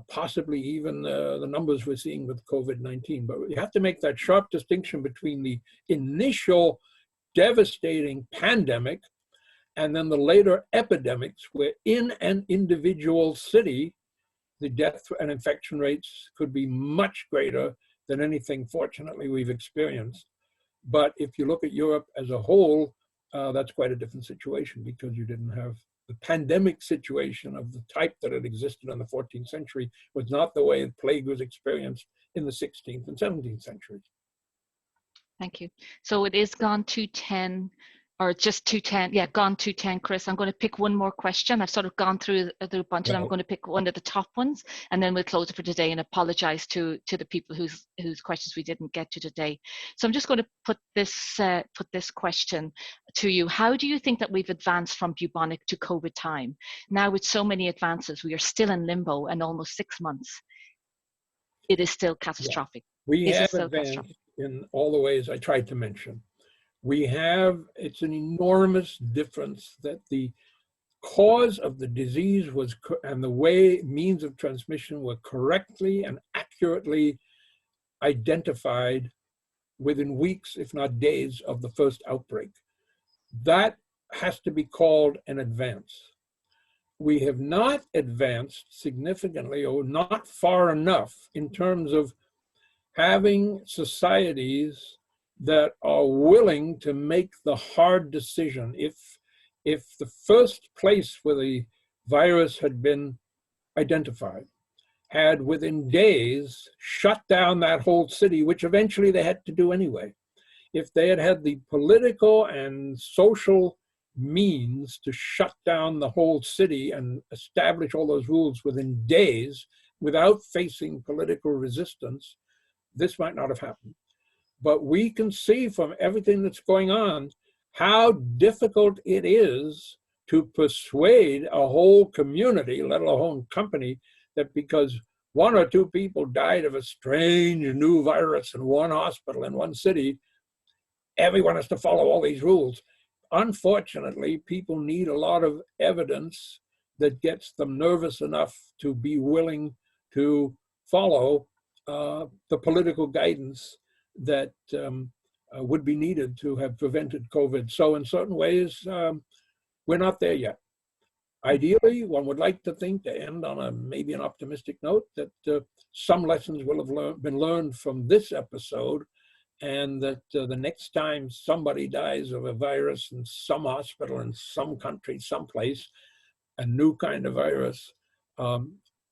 possibly even the numbers we're seeing with COVID-19. But you have to make that sharp distinction between the initial devastating pandemic and then the later epidemics, where in an individual city, the death and infection rates could be much greater than anything, fortunately, we've experienced. But if you look at Europe as a whole, that's quite a different situation, because you didn't have the pandemic situation of the type that had existed in the 14th century was not the way the plague was experienced in the 16th and 17th centuries. Thank you. So it is gone to 10, or just 2:10. Yeah, gone 2:10, Chris. I'm going to pick one more question. I've sort of gone through a bunch, and I'm going to pick one of the top ones, and then we'll close it for today and apologize to the people whose questions we didn't get to today. So I'm just going to put this question to you. How do you think that we've advanced from bubonic to COVID time? Now, with so many advances, we are still in limbo, and almost 6 months. It is still catastrophic. Yeah. We have advanced in all the ways I tried to mention. It's an enormous difference that the cause of the disease was, and the way means of transmission were correctly and accurately identified within weeks, if not days, of the first outbreak. That has to be called an advance. We have not advanced significantly, or not far enough, in terms of having societies that are willing to make the hard decision. If the first place where the virus had been identified had within days shut down that whole city, which eventually they had to do anyway, if they had had the political and social means to shut down the whole city and establish all those rules within days without facing political resistance, this might not have happened. But we can see from everything that's going on how difficult it is to persuade a whole community, let alone company, that because 1 or 2 people died of a strange new virus in one hospital in one city, everyone has to follow all these rules. Unfortunately, people need a lot of evidence that gets them nervous enough to be willing to follow the political guidance that would be needed to have prevented COVID. So in certain ways, we're not there yet. Ideally, one would like to think, to end on maybe an optimistic note, that some lessons will have been learned from this episode, and that the next time somebody dies of a virus in some hospital in some country, someplace, a new kind of virus,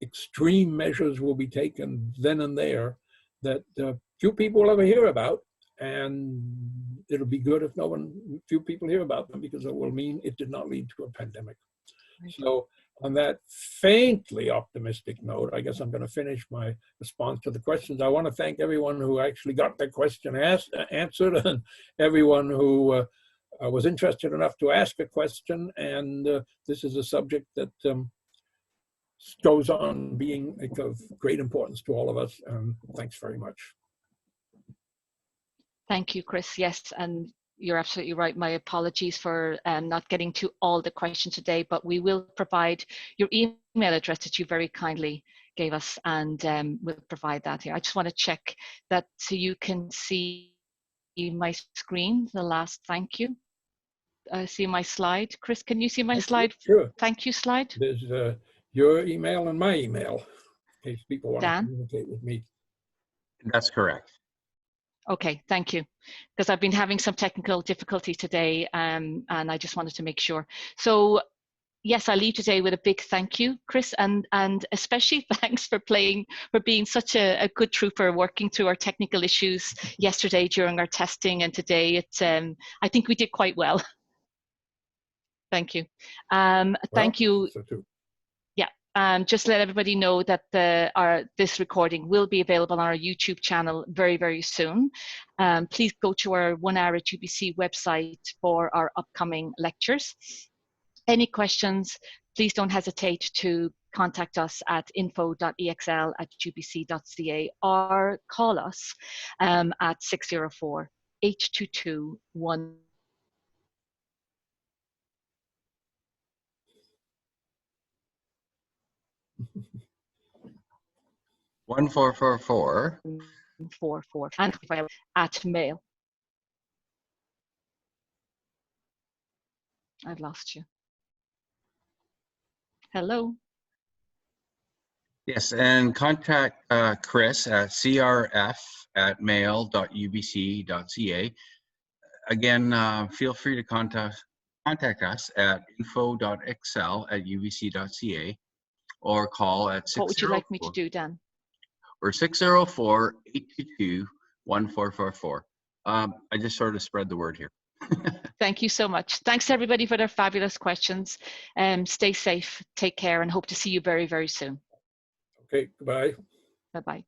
extreme measures will be taken then and there that few people will ever hear about, and it'll be good if few people hear about them, because it will mean it did not lead to a pandemic. Right. So on that faintly optimistic note, I guess I'm going to finish my response to the questions. I want to thank everyone who actually got their question answered, and everyone who was interested enough to ask a question. And this is a subject that goes on being of great importance to all of us. Thanks very much. Thank you, Chris. Yes, and you're absolutely right. My apologies for not getting to all the questions today, but we will provide your email address that you very kindly gave us, and we'll provide that here. I just want to check that so you can see my screen, the last thank you. See my slide. Chris, can you see my slide? Sure. Thank you slide. There's your email and my email, in case people want to communicate with me. That's correct. Okay, thank you. Because I've been having some technical difficulties today, and I just wanted to make sure. So yes, I leave today with a big thank you, Chris, and especially thanks for being such a good trooper, working through our technical issues yesterday during our testing, and today I think we did quite well. Thank you. Thank you. So too. Just let everybody know that this recording will be available on our YouTube channel very, very soon. Please go to our 1 Hour at UBC website for our upcoming lectures. Any questions, please don't hesitate to contact us at info.exl@ubc.ca or call us at 604-822-1. 1444 44 and at mail. I've lost you. Hello. Yes, and contact Chris at crf@mail.ubc.ca. Again, feel free to contact us at info.excel@ubc.ca or call at 604. What would you like me to do, Dan? Or 604-822-1444. I just sort of spread the word here. Thank you so much. Thanks everybody for their fabulous questions. Stay safe, take care, and hope to see you very, very soon. Okay, goodbye. Bye-bye.